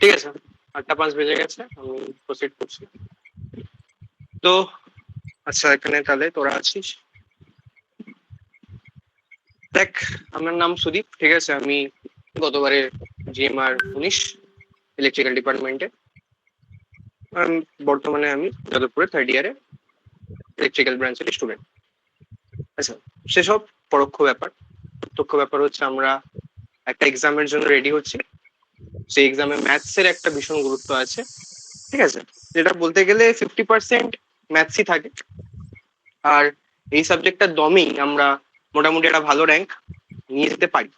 ঠিক আছে, 8:05 বেজে গেছে, আমি প্রসিড করছি। তো আচ্ছা, এখানে তাহলে তোরা আছিস। দেখ, আমার নাম সুদীপ, ঠিক আছে। আমি গতবারে জিএমআর 19 ইলেকট্রিক্যাল ডিপার্টমেন্টে, বর্তমানে আমি যাদবপুরে 3rd ইয়ারে ইলেকট্রিক্যাল ব্রাঞ্চের স্টুডেন্ট। আচ্ছা, সেসব পরোক্ষ ব্যাপার। প্রত্যক্ষ ব্যাপার হচ্ছে আমরা একটা এক্সামের জন্য রেডি হচ্ছি। সেই এক্সামে ম্যাথস এর একটা ভীষণ গুরুত্ব আছে, ঠিক আছে। যেটা বলতে গেলে 50% ম্যাথসই থাকে, আর এই সাবজেক্টটার দমেই আমরা মোটামুটি একটা ভালো র্যাঙ্ক নিয়ে যেতে পারি।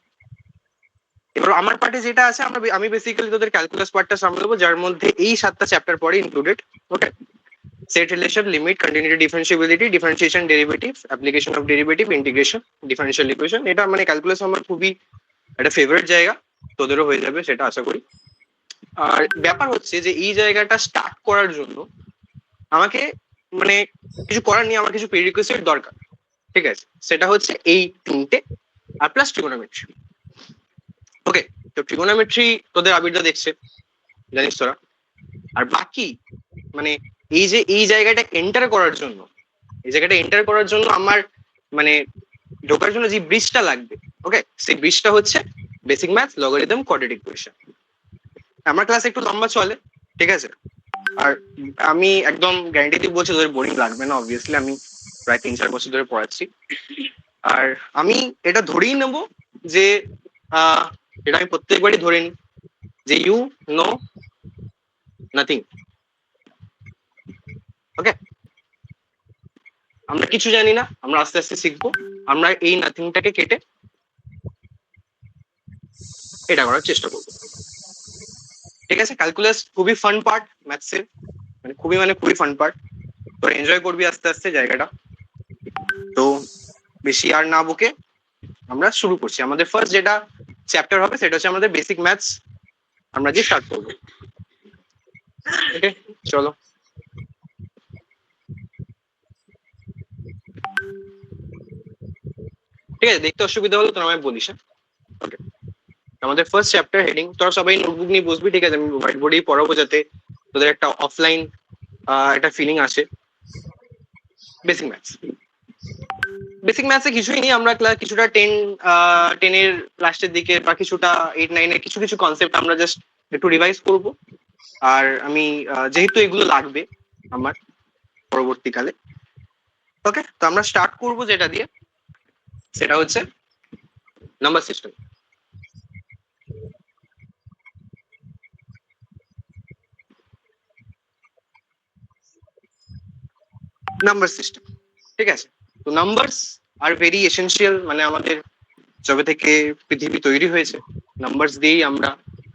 এবার আমার পার্টে যেটা আছে, আমি বেসিক্যালি তোদের ক্যালকুলাস পার্টটা সামলাবো, যার মধ্যে এই 7টা চ্যাপ্টার পরে included. Okay, set relation, limit, continuity, differentiability, differentiation, derivative, application of derivative, integration, differential equation. এটা মানে ক্যালকুলাস আমার খুবই একটা ফেভারিট জায়গা, তোদেরও হয়ে যাবে সেটা আশা করি। আর ব্যাপার হচ্ছে যে এই জায়গাটা স্টার্ট করার জন্য আমাকে মানে কিছু করার নেই, আমার কিছু প্রিরিকুইজিট দরকার, ঠিক আছে। সেটা হচ্ছে এই 3টে আর প্লাস ট্রিগোনোমেট্রি। ওকে, তো ট্রিগোনোমেট্রি তোদের আবিরদা দেখছে, জানিস তোরা। আর বাকি মানে এই জায়গাটা এন্টার করার জন্য আমার মানে ঢোকার জন্য যে ব্রিজটা লাগবে, ওকে, সেই ব্রিজটা হচ্ছে basic math, logarithm, quadratic equation. আমার ক্লাস একটু লম্বা চলে, ঠিক আছে। আর আমি একদম গ্যারান্টি দিয়ে বলছি তোদের বোরিং লাগবে না, অবভিয়াসলি আমি প্রায় 3-4 বছর ধরে পড়াচ্ছি। আর আমি এটা ধরেই নেব যে এটা আমি প্রত্যেকবারই ধরে নিই যে ইউ নো নাথিং। ওকে, আমরা কিছু জানি না, আমরা আস্তে আস্তে শিখবো। আমরা এই নাথিংটাকে কেটে এটা করার চেষ্টা করবো, ঠিক আছে। ক্যালকুলাস খুবই ফান পার্ট ম্যাথসের, খুবই ফান পার্ট। তো এনজয় করবি আস্তে আস্তে জায়গাটা। তো বেশি আর না বকে আমরা শুরু করছি। আমাদের ফার্স্ট যেটা চ্যাপ্টার হবে সেটা হচ্ছে আমাদের বেসিক ম্যাথস, আমরা দিয়ে স্টার্ট করবো। ওকে, চলো। ঠিক আছে, দেখতে অসুবিধা হলো তোরা আমায় বলিস। ওকে, আমাদের ফার্স্ট চ্যাপ্টার হেডিং, তোরা সবাই নোটবুক নিয়ে বসবি, ঠিক আছে। আমি হোয়াইট বোর্ডেই পড়াবো যাতে তোদের একটা অফলাইন একটা ফিলিং আসে। বেসিক ম্যাথস, বেসিক ম্যাথসে কিছুই নেই, আমরা কিছুটা 10-এর লাস্টের দিকে বা কিছুটা 8-9-এর কিছু কিছু কনসেপ্ট আমরা জাস্ট একটু রিভাইজ করব। আর আমি যেহেতু এগুলো লাগবে আমার পরবর্তীকালে, ওকে, তো আমরা স্টার্ট করব যেটা দিয়ে, সেটা হচ্ছে নাম্বার সিস্টেম। নাম্বার সিস্টেম, ঠিক আছে। তো নাম্বারস আর ভেরি এসেনশিয়াল, মানে আমাদের যবে থেকে পৃথিবী তৈরি হয়েছে নাম্বারস দিয়েই আমরা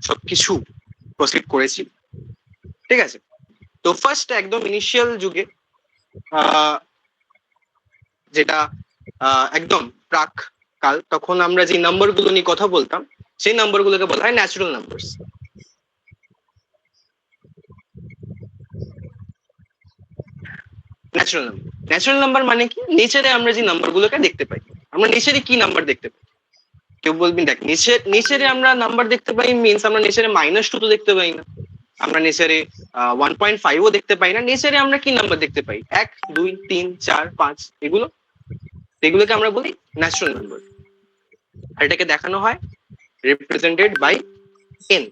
সবকিছু প্রসিড করেছি, ঠিক আছে। তো ফার্স্ট একদম ইনিশিয়াল যুগে যেটা একদম প্রাক কাল, তখন আমরা যে নাম্বারগুলো নিয়ে কথা বলতাম সেই নাম্বারগুলোকে বলা হয় ন্যাচুরাল নাম্বারস। ন্যাচুরাল নাম্বার মানে কি? নেচারে আমরা যে নাম্বারগুলোকে দেখতে পাই। আমরা নেচারে কি নাম্বার দেখতে পাই? কেউ বলবেন দেখ, নেচারে আমরা নাম্বার দেখতে পাই মিনস আমরা নেচারে -2 তো দেখতে পাই না, আমরা নেচারে 1.5ও দেখতে পাই না। নেচারে আমরা কি নাম্বার দেখতে পাই? 1, 2, 3, 4, 5, এগুলোকে আমরা বলি ন্যাচুরাল নাম্বার। আর এটাকে দেখানো হয় রিপ্রেজেন্টেড বাই এন।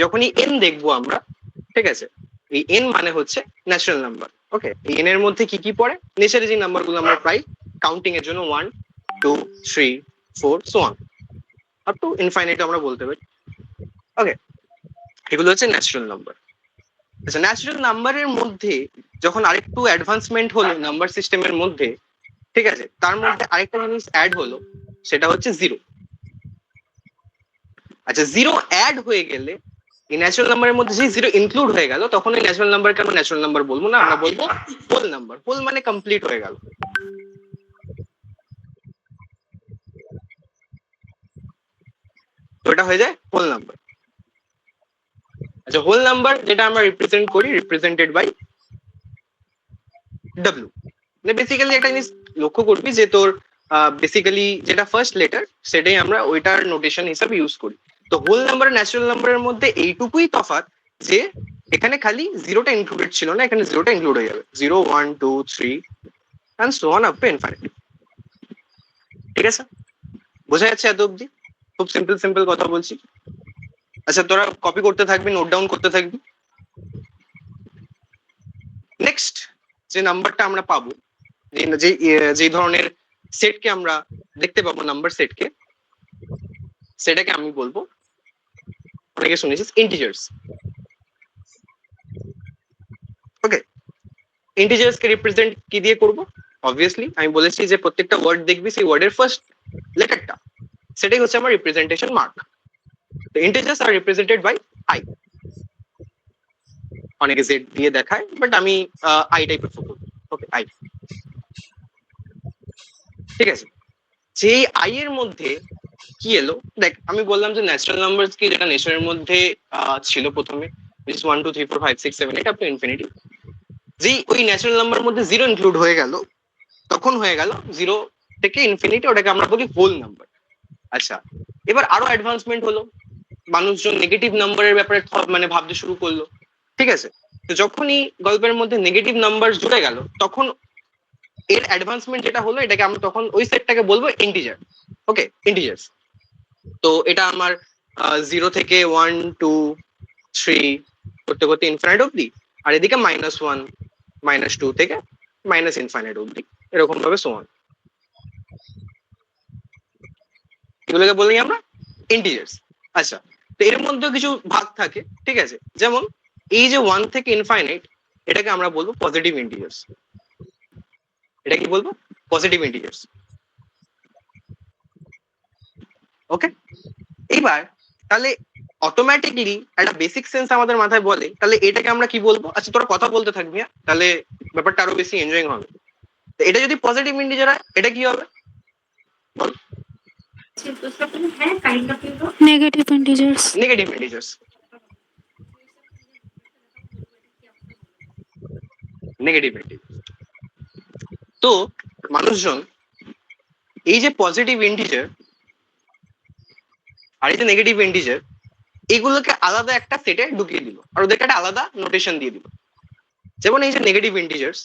যখনই এন দেখবো আমরা, ঠিক আছে, এই এন মানে হচ্ছে ন্যাচুরাল নাম্বার। ওকে, এই এন এর মধ্যে কি কি পড়ে? নেচারে যে নাম্বারগুলো আমরা পাই কাউন্টিং এর জন্য 1, 2, 3, 4 so on up to infinite আমরা বলতে পারি। ওকে, এগুলো হচ্ছে ন্যাচুরাল নাম্বার। আচ্ছা, ন্যাচুরাল নাম্বারের মধ্যে যখন আরেকটু অ্যাডভান্সমেন্ট হলো নাম্বার সিস্টেমের মধ্যে, ঠিক আছে, তার মধ্যে আরেকটা জিনিস অ্যাড হলো, সেটা হচ্ছে জিরো। আচ্ছা, জিরো অ্যাড হয়ে গেলে এই ন্যাচুরাল নাম্বারের মধ্যে যে জিরো ইনক্লুড হয়ে গেল, তখন এই ন্যাচুরাল নাম্বারকে আমরা ন্যাচুরাল নাম্বার বলবো না, আমরা বলবো হোল নাম্বার। হোল মানে কমপ্লিট হয়ে গেল। তো এটা হয়ে যায় হোল নাম্বার। আচ্ছা, হোল নাম্বার যেটা আমরা রিপ্রেজেন্ট করি রিপ্রেজেন্টেড বাই ডাব্লিউ। মানে বেসিক্যালি একটা জিনিস লক্ষ্য করবি যে তোর বেসিক্যালি যেটা ফার্স্ট লেটার সেটাই আমরা ওইটার নোটেশন হিসাবে ইউজ করি। তো হোল নাম্বার ন্যাচারাল নাম্বারের মধ্যে এইটুকুই তফাৎ যে এখানে খালি জিরোটা ইনক্লুডেড ছিল না, এখানে জিরোটা ইনক্লুড হয়ে যাবে, 0 1 2 3 and so on up to infinity। ঠিক আছে, বোঝা যাচ্ছে এত অব্দি? খুব সিম্পল সিম্পল কথা বলছি। আচ্ছা তোরা কপি করতে থাকবি, নোট ডাউন করতে থাকবি। নেক্সট যে নাম্বারটা আমরা পাবো, যে ধরনের সেটকে আমরা দেখতে পাবো, নাম্বার সেটকে, সেটাকে আমি বলবো, অনেকে শুনেছিস, ইন্টিজার্স। ওকে, ইন্টিজার্স কে রিপ্রেজেন্ট কি দিয়ে করব? অবভিয়াসলি আমি বলেছি যে প্রত্যেকটা ওয়ার্ড দেখবি, সেই ওয়ার্ডের ফার্স্ট লেটারটা, সেটাই হচ্ছে আমার রিপ্রেজেন্টেশন মার্ক। তো integers are represented by I. অনেকে জেড দিয়ে দেখায়, বাট আমি আইটাই প্রেফার করব। Okay, I. ঠিক আছে, যে আই এর মধ্যে কি এলো দেখ, আমি বললাম যে ন্যাচারাল নাম্বারস কি, যেটা নেচারের মধ্যে ছিল প্রথমে, 1 2 3 4 5 6 7 8 আপ টু ইনফিনিটি। যেই ওই ন্যাচারাল নাম্বার মধ্যে জিরো ইনক্লুড হয়ে গেল, তখন হয়ে গেল জিরো থেকে ইনফিনিটি, ওটাকে আমরা বলি হোল নাম্বার। আচ্ছা, এবার আরো অ্যাডভান্সমেন্ট হলো, মানুষজন নেগেটিভ নাম্বারের ব্যাপারে মানে ভাবতে শুরু করলো। ঠিক আছে, তো যখনই গল্পের মধ্যে নেগেটিভ নাম্বার জুড়ে গেল, তখন এর অ্যাডভান্সমেন্ট যেটা হলো, এটাকে আমরা তখন ওই সেটটাকে বলবো ইন্টিজার। ওকে, ইন্টিজার্স। তো এটা আমার 0 থেকে 1 2 3 করতে করতে ইনফিনিট অব্দি, আর এদিকে -1 -2 থেকে ইনফিনিট অব্দি, এরকম ভাবে সমান। এগুলোকে বলি আমরা ইন্টিজার্স। আচ্ছা, তো এর মধ্যে কিছু ভাগ থাকে, ঠিক আছে, যেমন এই যে 1 থেকে ইনফাইনাইট, এটাকে আমরা বলবো পজিটিভ ইন্টিজার্স। এটা কি বলবো? Positive integers. ওকে, এইবার তাহলে অটোমেটিকলি একটা বেসিক সেন্স আমাদের মাথায় বলে, তাহলে এটাকে আমরা কি বলবো? আচ্ছা তোরা কথা বলতে থাকবি, তাহলে ব্যাপারটা আরো বেশি এনজয়িং হবে। তো এটা যদি পজিটিভ ইন্টিজার হয়, এটা কি হবে বল? Negative integers. Negative integers. Negative integers. তো মানুষজন এই যে পজিটিভ ইন্টিজার আর এই যে নেগেটিভ ইন্টিজার, এগুলোকে আলাদা একটা সেটে ঢুকিয়ে দিল, আর ওদেরকে একটা আলাদা নোটেশন দিয়ে দিল। যেমন এই যে নেগেটিভ ইন্টিজার্স,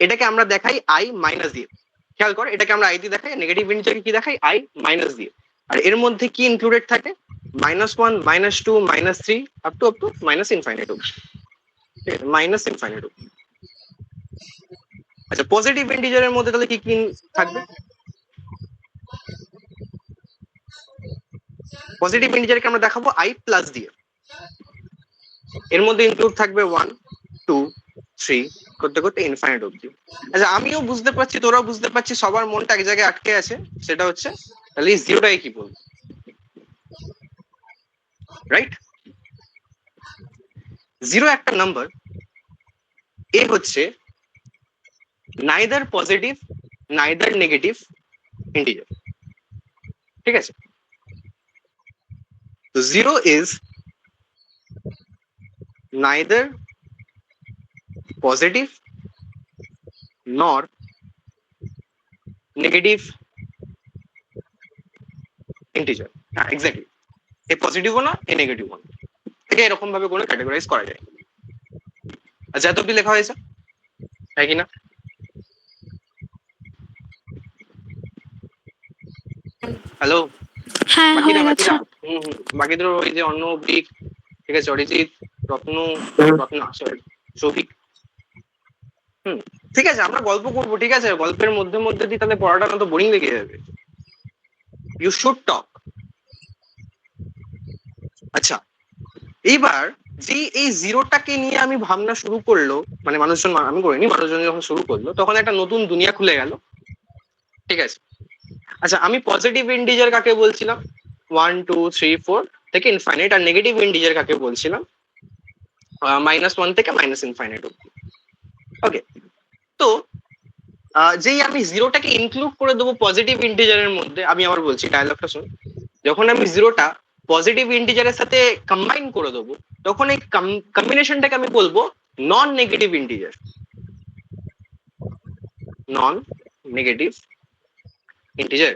এটাকে আমরা দেখাই আই মাইনাস দিয়ে। খেয়াল কর, এটাকে আমরা আই দিয়ে দেখাই, নেগেটিভ ইন্টিজারকে কি দেখাই? আই মাইনাস দিয়ে। আর এর মধ্যে কি ইনক্লুডেড থাকে? -1 -2 -3 আপ টু ইনফাইনাইট অব্দি, ইনফাইনাইট অব্দি। আচ্ছা, পজিটিভ ইন্টিজারের মধ্যে তাহলে কি কি থাকবে? পজিটিভ ইন্টিজারকে আমরা দেখাবো আই প্লাস দিয়ে। এর মধ্যে ইনক্লুড থাকবে 1 2 3 করতে করতে ইনফাইনাইট অব্দি। আচ্ছা, আমিও বুঝতে পারছি, তোরাও বুঝতে পারছি, সবার মনটা এক জায়গায় আটকে আছে, সেটা হচ্ছে তাহলে এই জিরোটাই কি বলবো? রাইট? জিরো একটা নাম্বার, এ হচ্ছে neither positive neither negative integer. ঠিক আছে, তো জিরো ইজ নাইদার পজিটিভ নর নেগেটিভ ইন্টিজার। হ্যাঁ, এক্স্যাক্টলি, এ পজিটিভও না, এ নেগেটিভও না, একে এরকম ভাবে কোনো ক্যাটাগরাইজ করা যায়। আচ্ছা, এত কি লেখা হয়েছে, তাই কিনা? হ্যালো, হ্যাঁ, বাকিরা হয়ে গেছে। বাকিরা বাকিদের ওই যে অন্য দিক, ঠিক আছে, অরিজিৎ, রত্ন, সৌভিক। ঠিক আছে, আমরা গল্প করবো, ঠিক আছে, গল্পের মধ্যে মধ্যে দিয়ে তাহলে পড়াটা তো বোরিং লেগে যাবে। You should talk. আচ্ছা, এইবার যে এই জিরোটাকে নিয়ে আমি ভাবনা শুরু করলো, মানে মানুষজন, আমি করিনি, মানুষজন যখন শুরু করলো, তখন একটা নতুন দুনিয়া খুলে গেল। ঠিক আছে, আচ্ছা, আমি পজিটিভ ইন্টিজার কাকে বলছিলাম? 1 2 3 4 থেকে ইনফাইনাইট। আর নেগেটিভ ইন্টিজার কাকে বলছিলাম? -1 থেকে ইনফাইনাইট অব্দি। ওকে, তো যেই আমি জিরোটাকে ইনক্লুড করে দেবো পজিটিভ ইন্টিজারের মধ্যে, আমি আবার বলছি ডায়লগটা শুন, যখন আমি জিরোটা পজিটিভ ইন্টিজারের সাথে কম্বাইন করে দেবো, তখন এই কম্বিনেশনটাকে আমি বলবো non negative integer. Non negative integer.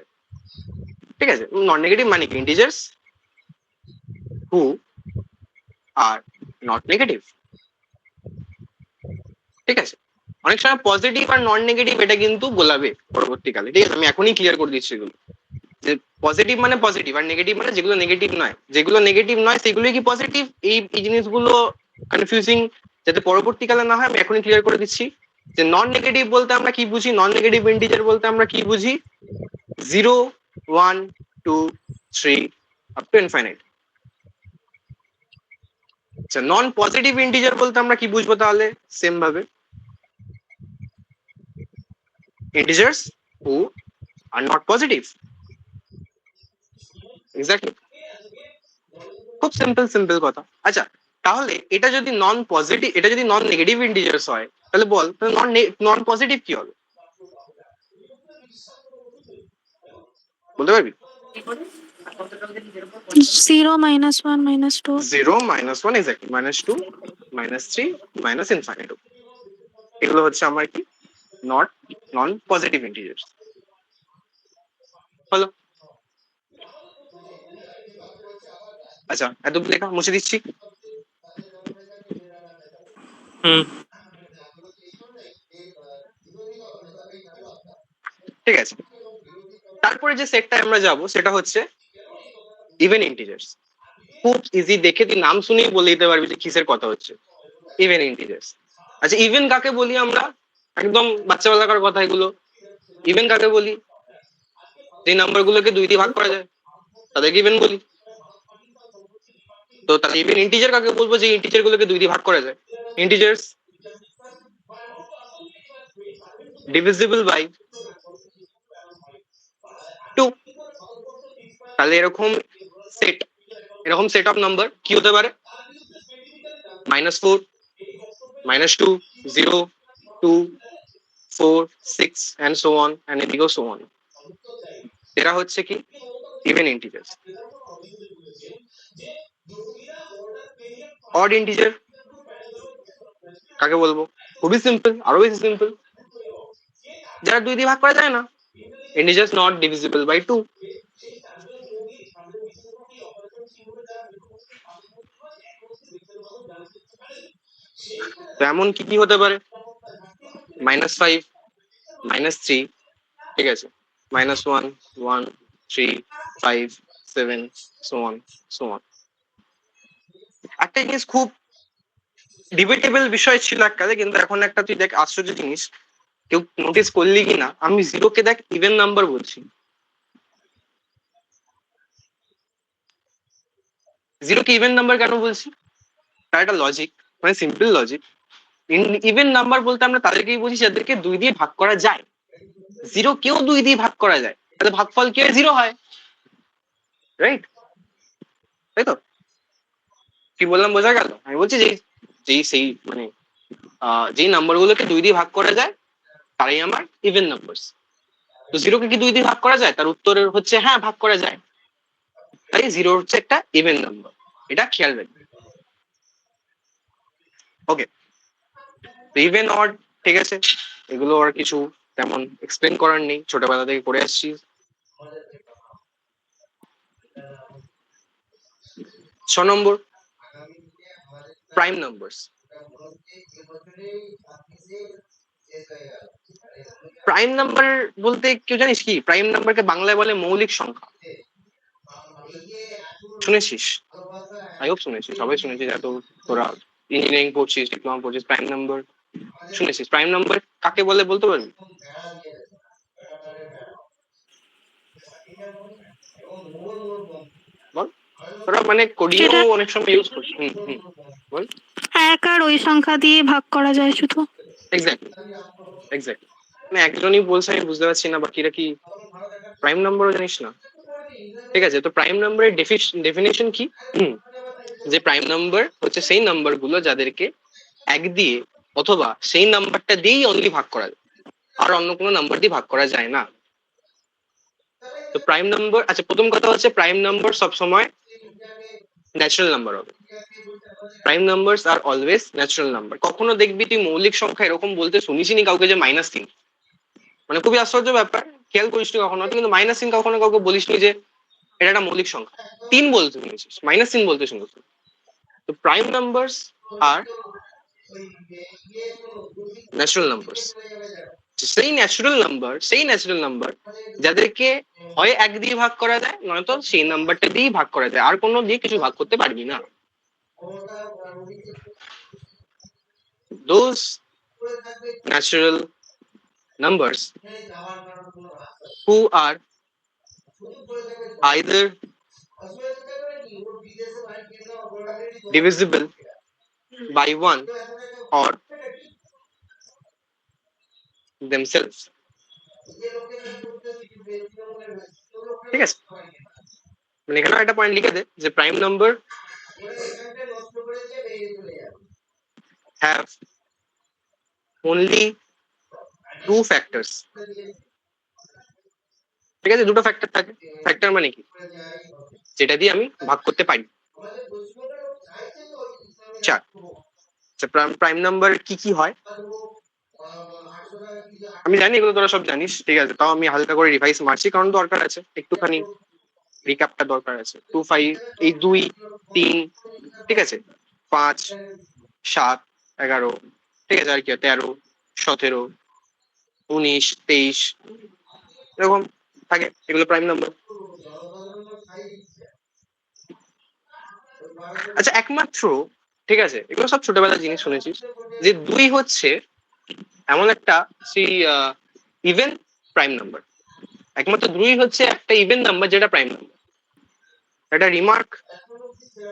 ঠিক আছে, নন নেগেটিভ মানে কি integers who are not negative. ঠিক আছে, অনেক সময় পজিটিভ আর নন নেগেটিভ এটা কিন্তু বলাবে পরবর্তীকালে। ঠিক আছে, আমি এখনই ক্লিয়ার করে দিচ্ছি এগুলো, যে পজিটিভ মানে পজিটিভ আর নেগেটিভ মানে যেগুলো নেগেটিভ নয়, যেগুলো নেগেটিভ নয় সেগুলোই কি পজিটিভ। এই জিনিসগুলো কনফিউজিং যাতে পরবর্তীকালে না হয় আমি এখনই ক্লিয়ার করে দিচ্ছি যে নন নেগেটিভ বলতে আমরা কি বুঝি, নন নেগেটিভ ইন্টিজার বলতে আমরা কি বুঝি, 0 1 2 3 আপ টু ইনফাইনাইট। আচ্ছা, নন পজিটিভ ইন্টিজার বলতে আমরা কি বুঝবো তাহলে, সেম ভাবে integers who are not positive. Exactly. খুব সিম্পল কথা। আচ্ছা, তাহলে এটা যদি নন পজিটিভ, এটা যদি নন নেগেটিভ ইন্টিজার্স হয় তাহলে বল নন পজিটিভ কি হবে, বলতে পারবি? 0 -1 -2 0 -1 এক্স্যাক্টলি, -2 -3 ইনফাইনাইট। এগুলো হচ্ছে আমার কি নন পজিটিভ ইন্টিজার্স। হলো। আচ্ছা, এত লেখা মুছে দিচ্ছি। ঠিক আছে, তারপরে যে সেটটা আমরা যাব সেটা হচ্ছে ইভেন ইন্টিজার্স। খুব ইজি, দেখে তুই নাম শুনেই বলে দিতে পারবি যে কিসের কথা হচ্ছে, ইভেন ইন্টিজার্স। আচ্ছা, ইভেন কাকে বলি আমরা, একদম বাচ্চাবেলাকার কথা এগুলো। ইভেন কাকে বলি, যে নাম্বার গুলোকে 2 দিয়ে ভাগ করা যায় তাদেরকে ইভেন বলি। তো তাহলে ইভেন ইন্টিজার কাকে বলবো, যে ইন্টিজার গুলোকে 2 দিয়ে ভাগ করা যায়, ইন্টিজার্স ডিভিজিবল বাই 2। তাহলে এরকম সেট অফ নাম্বার কি হতে পারে, -4 -2 0 2 4 6 and so on and এদিকেও so on। এরা হচ্ছে কি ইভেন ইন্টিজার্স। অড ইন্টিজার কাকে বলবো, খুবই সিম্পল, আরো বেশি সিম্পল, যারা 2 দিয়ে ভাগ করা যায় না, integers not divisible by 2। তো এমন কি কি হতে পারে, -5 -3, ঠিক আছে, -1 1 3 5 7 so on। একটা জিনিস খুব ডিবেটেবল বিষয় ছিল এককালে, কিন্তু এখন একটা তুই দেখ আশ্চর্য জিনিস, কেউ নোটিস করলি কিনা, আমি 0 কে দেখ ইভেন নাম্বার বলছি। 0 কে ইভেন নাম্বার কেন বলছি, তার একটা লজিক, মানে সিম্পল লজিক। ইভেন নাম্বার বলতে আমরা তাদেরকেই বুঝি যাদেরকে 2 দিয়ে ভাগ করা যায়। 0 কেও 2 দিয়ে ভাগ করা যায়, তাহলে ভাগফল কি হয়, 0 হয়, রাইট? তাই তো, কি বললাম বোঝা গেল? আমি বলছি যেই সেই মানে যেই নাম্বার গুলোকে 2 দিয়ে ভাগ করা যায় তারাই আমার ইভেন নাম্বারস। তো 0 কে কি 2 দিয়ে ভাগ করা যায়, তার উত্তর হচ্ছে হ্যাঁ, ভাগ করা যায়। তাই 0 হচ্ছে একটা ইভেন নাম্বার, এটা খেয়াল রাখবে। ওকে, ইভেন অড, ঠিক আছে, এগুলো আর কিছু তেমন এক্সপ্লেন করার নেই, ছোটবেলা থেকে করে আসছি। 6 নম্বর প্রাইম নাম্বারস। প্রাইম নাম্বার বলতে কেউ জানিস কি, প্রাইম নাম্বারকে বাংলায় বলে মৌলিক সংখ্যা। শুনেছিস? আই হোপ শুনেছিস, সবাই শুনেছিস, এত তোরা ইঞ্জিনিয়ারিং পড়ছিস, ডিপ্লোমা পড়ছিস, প্রাইম নাম্বার শুনেছিস। প্রাইম নাম্বার কাকে বলে বলতে পারবি? বল, তোরা মানে কোডিংও অনেক সময় ইউজ করছিস। বল। 1 আর ওই সংখ্যা দিয়ে ভাগ করা যায় শুধু। এক্স্যাক্টলি, মানে একজনই বলছে, আমি বুঝতে পারছি না বাকিরা কি প্রাইম নাম্বারও জানিস না। ঠিক আছে, তো প্রাইম নাম্বারের ডেফিনেশন কি, যে প্রাইম নাম্বার হচ্ছে সেই নাম্বার গুলো যাদেরকে 1 দিয়ে অথবা সেই নাম্বারটা দিয়েই অনলি ভাগ করা যায়, আর অন্য কোনো নাম্বার দিয়ে ভাগ করা যায় না। তো প্রাইম নাম্বার, আচ্ছা প্রথম কথা হচ্ছে প্রাইম নাম্বার সবসময় ন্যাচারাল নাম্বার হবে। Prime numbers are always natural number. কখনো দেখবি তুই মৌলিক সংখ্যা এরকম বলতে শুনিসনি কাউকে যে -3, মানে খুবই আশ্চর্য ব্যাপার। খেয়াল করিস নি কখনো, কিন্তু মাইনাস চিহ্ন কখনো কাউকে বলিস নি যে এটা একটা মৌলিক সংখ্যা। 3 বলতে শুনেছিস, মাইনাস চিহ্ন বলতে শুনেছিস। তো প্রাইম নাম্বারস আর ন্যাচারাল নাম্বারস। সেই ন্যাচারাল নাম্বার যাদেরকে হয় 1 দিয়ে ভাগ করা যায়, নয়তো সেই নাম্বারটা দিয়েই ভাগ করা যায়, আর কোনো দিয়ে কিছু ভাগ করতে পারবি না। Those natural numbers who are either divisible by 1 or themselves. ঠিক আছে, মানে এখানে একটা পয়েন্ট লিখে দে যে prime number have only 2 factors. ঠিক আছে, দুটো ফ্যাক্টর থাকে। ফ্যাক্টর মানে কি? যেটা দিয়ে আমি ভাগ করতে পারি। 4। প্রাইম নাম্বার কি কি হয় আমি জানি, এগুলো তোরা সব জানিস, ঠিক আছে, তাও আমি হালকা করে রিভাইজ মারছি কারণ দরকার আছে, একটুখানি রিক্যাপটা দরকার আছে। 2 5 এই 2 3, ঠিক আছে, 5 7 11, ঠিক আছে, আর কি 13 17 19 23 এরকম থাকে, এগুলো প্রাইম নাম্বার। আচ্ছা, একমাত্র, ঠিক আছে, এগুলো সব ছোটবেলার জিনিস শুনেছিস, যে 2 হচ্ছে এমন একটা সেই ইভেন প্রাইম নাম্বার। একমাত্র 2 হচ্ছে একটা ইভেন নাম্বার যেটা প্রাইম নাম্বার। একটা রিমার্ক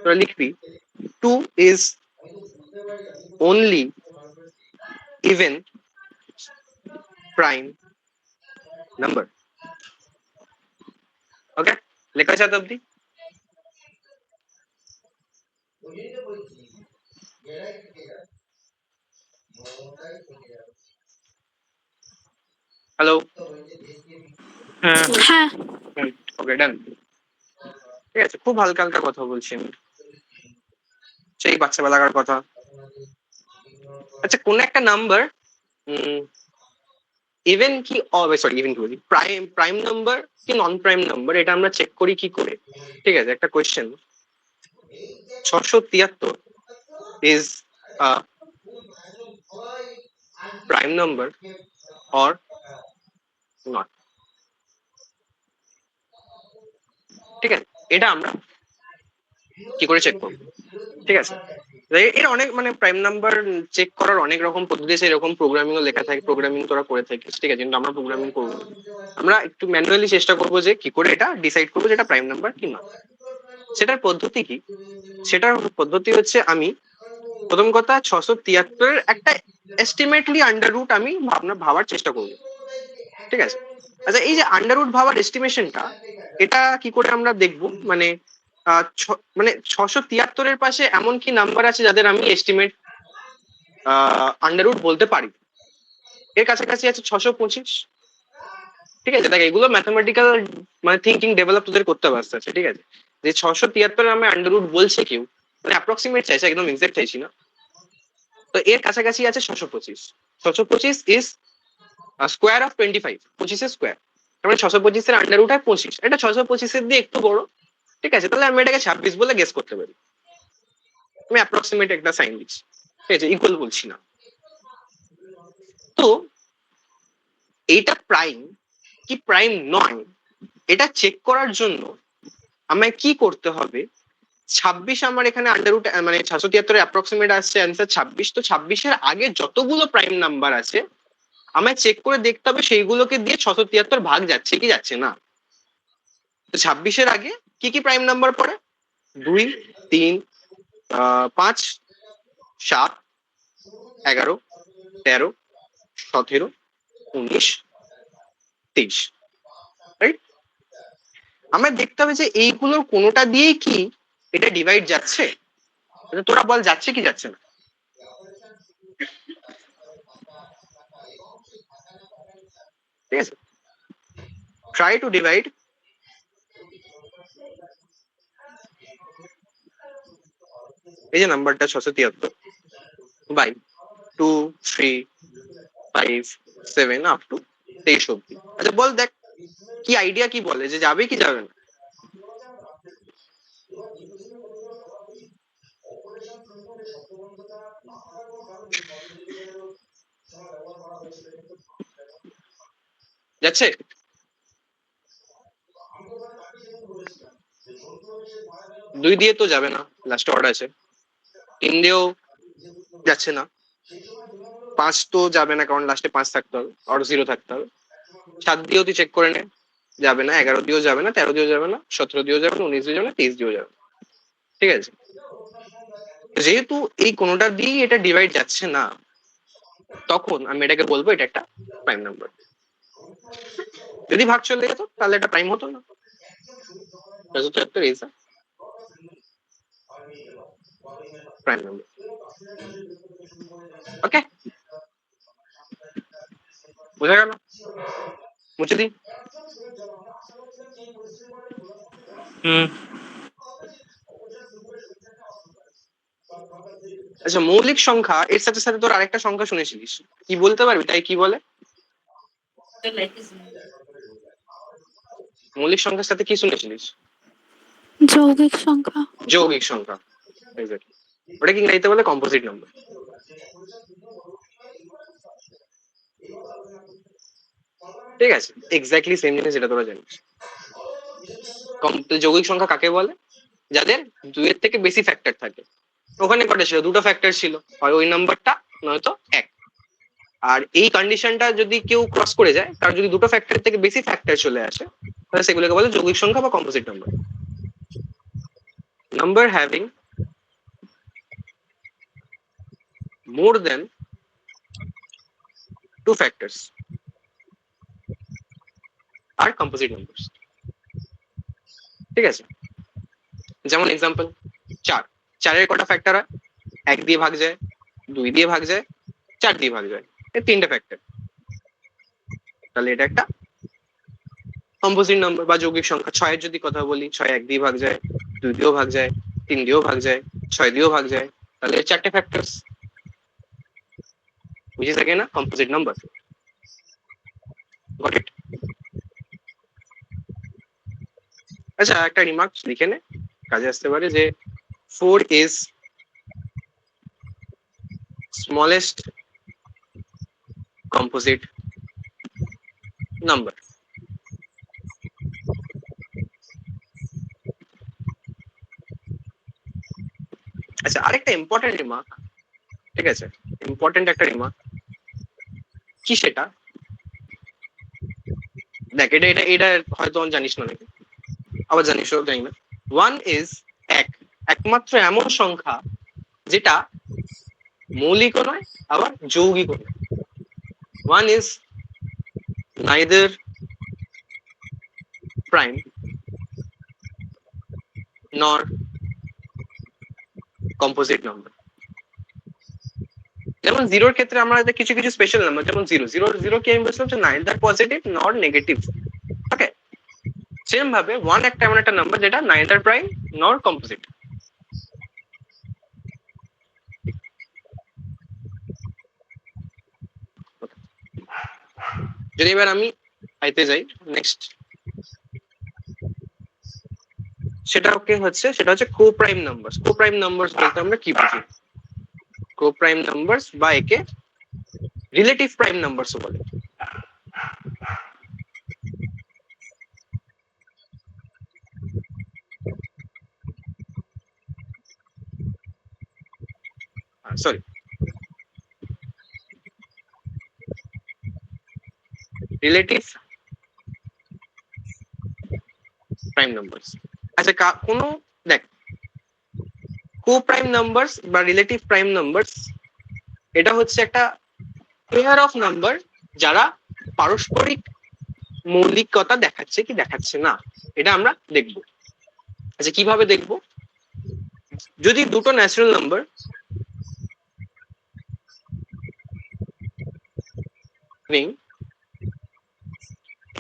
তোরা লিখবি, 2 is only even prime number. ওকে, লেখা আছে এত অব্দি? হ্যালো, হ্যাঁ ওকে ডান। ঠিক আছে, খুব হালকা হালকা কথা বলছি আমি, সেই বাচ্চা বেলাকার কথা। আচ্ছা, কোন একটা নাম্বার ইভেন কি, সরি ইভেন কি বলি, প্রাইম নাম্বার কি নন প্রাইম নাম্বার, এটা আমরা চেক করি কি করে? ঠিক আছে, একটা question, 673 is a prime number or not? ঠিক আছে, এটা আমরা কি করে চেক করবো? ঠিক আছে, এর অনেক মানে প্রাইম নাম্বার চেক করার অনেক রকম পদ্ধতি আছে, এরকম প্রোগ্রামিং ও লেখা থাকে, প্রোগ্রামিং তোরা করে থাকিস, ঠিক আছে, কিন্তু আমরা প্রোগ্রামিং করবো না। আমরা একটু ম্যানুয়ালি চেষ্টা করবো যে কি করে এটা ডিসাইড করবো যেটা প্রাইম নাম্বার কি না। সেটার পদ্ধতি কি? সেটার পদ্ধতি হচ্ছে, আমি প্রথম কথা 673 একটা এস্টিমেটলি আন্ডার রুট আমি ভাবার চেষ্টা করবো। ঠিক আছে, আচ্ছা, এই যে আন্ডার রুট ভাবার এস্টিমেশনটা, এটা কি করে আমরা দেখবো? মানে মানে 673 পাশে এমন কি নাম্বার আছে যাদের আমি এস্টিমেট আন্ডার রুট বলতে পারি? এর কাছাকাছি আছে 625। ঠিক আছে, দেখ, এগুলো ম্যাথমেটিক্যাল মানে থিঙ্কিং ডেভেলপ তোদের করতে হবে আস্তে আস্তে। ঠিক আছে, যে 673 আমি আন্ডার রুট বলছে কেউ, মানে অ্যাপ্রক্সিমেট চাইছে, একদম এক্সাক্ট চাইছি না। তো এর কাছাকাছি আছে 625। 625 ইজ স্কোয়ার অফ 25, 25 স্কোয়ার, মানে 625 এর আন্ডার রুট হয় 25, এটা 625 এর দিয়ে একটু বড়। ঠিক আছে, তাহলে আমি এটাকে 26 বলে গেস করতে পারি। আমি অ্যাপ্রক্সিমেট একটা সাইন দিচ্ছি, ঠিক আছে, ইকুয়াল বলছি না। তো এইটা প্রাইম কি প্রাইম নয়, এটা চেক করার জন্য আমায় কি করতে হবে? 26 আমার এখানে আন্ডার রুট, মানে 673 অ্যাপ্রক্সিমেট আসছে অ্যান্সার 26। তো 26-এর আগে যতগুলো প্রাইম নাম্বার আছে আমায় চেক করে দেখতে হবে সেইগুলোকে দিয়ে 673 ভাগ যাচ্ছে কি যাচ্ছে না। তো 26-এর আগে কি কি প্রাইম নাম্বার পড়ে? 2 3 5 7 11 13 17 19 23, রাইট? আমরা দেখতে হবে যে এইগুলোর কোনোটা দিয়েই কি এটা ডিভাইড যাচ্ছে? তোরা বল, যাচ্ছে কি যাচ্ছে না? ঠিক আছে, ট্রাই টু ডিভাইড এই যে নাম্বারটা 673 বাই 2 3 5 7 আপ টু 23 অব্দি। আচ্ছা বল, দেখ কি আইডিয়া কি বলে যে যাবে কি যাবে না? যাচ্ছে? দুই দিয়ে তো যাবে না, লাস্টে অড আছে। তিন দিয়েও যাচ্ছে না। পাঁচ তো যাবে না, কারণ লাস্টে পাঁচ থাকতে হবে, অর জিরো থাকতে হবে। সাত দিয়েও তুই চেক করে নে, যাবে না। 11 দিয়েও যাবে না, 13 দিয়েও যাবে না, 17 দিয়েও যাবে না, 19 দিয়েও যাবে না, 23 দিয়েও যাবে না। ঠিক আছে, যেহেতু এই কোনোটা দিয়েই এটা ডিভাইড যাচ্ছে না, তখন আমি এটাকে বলবো এটা একটা প্রাইম নাম্বার। যদি ভাগ চলে যেত তাহলে এটা প্রাইম হতো না। Prime number. ওকে, বোঝা গেল? মুছে দিই। আচ্ছা, মৌলিক সংখ্যা এর সাথে সাথে তোর আরেকটা সংখ্যা শুনেছিলিস, কি বলতে পারবি তাই কি বলে? মৌলিক সংখ্যার সাথে কি শুনেছিলিস? যৌগিক সংখ্যা। যৌগিক সংখ্যা, এক্স্যাক্টলি। ওটা কি ইংরেজিতে বলে কম্পোজিট নাম্বার। ঠিক আছে, এক্স্যাক্টলি সেম জিনিস যেটা তোরা জানিস। যৌগিক সংখ্যা কাকে বলে? যাদের দুইয়ের থেকে বেশি ফ্যাক্টর থাকে। ওখানে কটা ছিল? দুটো ফ্যাক্টর ছিল, হয় ওই নাম্বারটা নয়তো এক। আর এই কন্ডিশনটা যদি কেউ ক্রস করে যায়, তার যদি দুটো ফ্যাক্টর থেকে বেশি ফ্যাক্টর চলে আসে, তাহলে সেগুলোকে বলে যৌগিক সংখ্যা বা composite number. Number having more than two factors are composite numbers. ঠিক আছে, যেমন এক্সাম্পল, চারের কটা ফ্যাক্টর হয়? এক দিয়ে ভাগ যায়, দুই দিয়ে ভাগ যায়, চার দিয়ে ভাগ যায়, এই তিনটে ফ্যাক্টর। তাহলে এটা একটা কম্পোজিট নাম্বার বা যৌগিক সংখ্যা। ছয়ের যদি কথা বলি, ছয় এক দিয়ে ভাগ যায়, দুই দিয়েও ভাগ যায়, তিন দিয়েও ভাগ যায়, ছয় দিয়েও ভাগ যায়, তাহলে চারটে factors, which is again a composite number. Got it? আচ্ছা, একটা রিমার্ক লিখে নে, কাজে আসতে পারে, যে 4 is smallest composite number. আচ্ছা, আরেকটা ইম্পর্টেন্ট রিমার্ক, ঠিক আছে, ইম্পর্টেন্ট একটা রিমার্ক, কি সেটা দেখ, এটা এটা এটা হয়তো জানিস না নাকি, আবার জানিস জানি না। 1 is একমাত্র এমন সংখ্যা যেটা মৌলিকও নয় আবার যৌগিকও নয়। 1 is neither prime nor composite number. যেমন জিরোর ক্ষেত্রে আমরা কিছু কিছু স্পেশাল নাম্বার, যেমন জিরো জিরো জিরো কি আমি বলছিলাম যে নাইদার পজিটিভ নর নেগেটিভ। ওকে, সেম ভাবে 1 একটা এমন একটা নাম্বার যেটা নাইদার প্রাইম নর কম্পোজিট। যদি এবার আমি আইতে যাই নেক্সট, সেটা হচ্ছে কো-প্রাইম নাম্বারস। কো-প্রাইম নাম্বারস বলতে আমরা কি বুঝি? কো-প্রাইম নাম্বারস বা একে রিলেটিভ প্রাইম নাম্বারসও বলে। Sorry, relative prime numbers. আচ্ছা, কোনো দেখ, কো-প্রাইম নাম্বারস বা রিলেটিভ প্রাইম নাম্বারস এটা হচ্ছে একটা পেয়ার অফ নাম্বার যারা পারস্পরিক মৌলিকতা দেখাচ্ছে কি দেখাচ্ছে না, এটা আমরা দেখব। আচ্ছা, কিভাবে দেখব? যদি দুটো natural number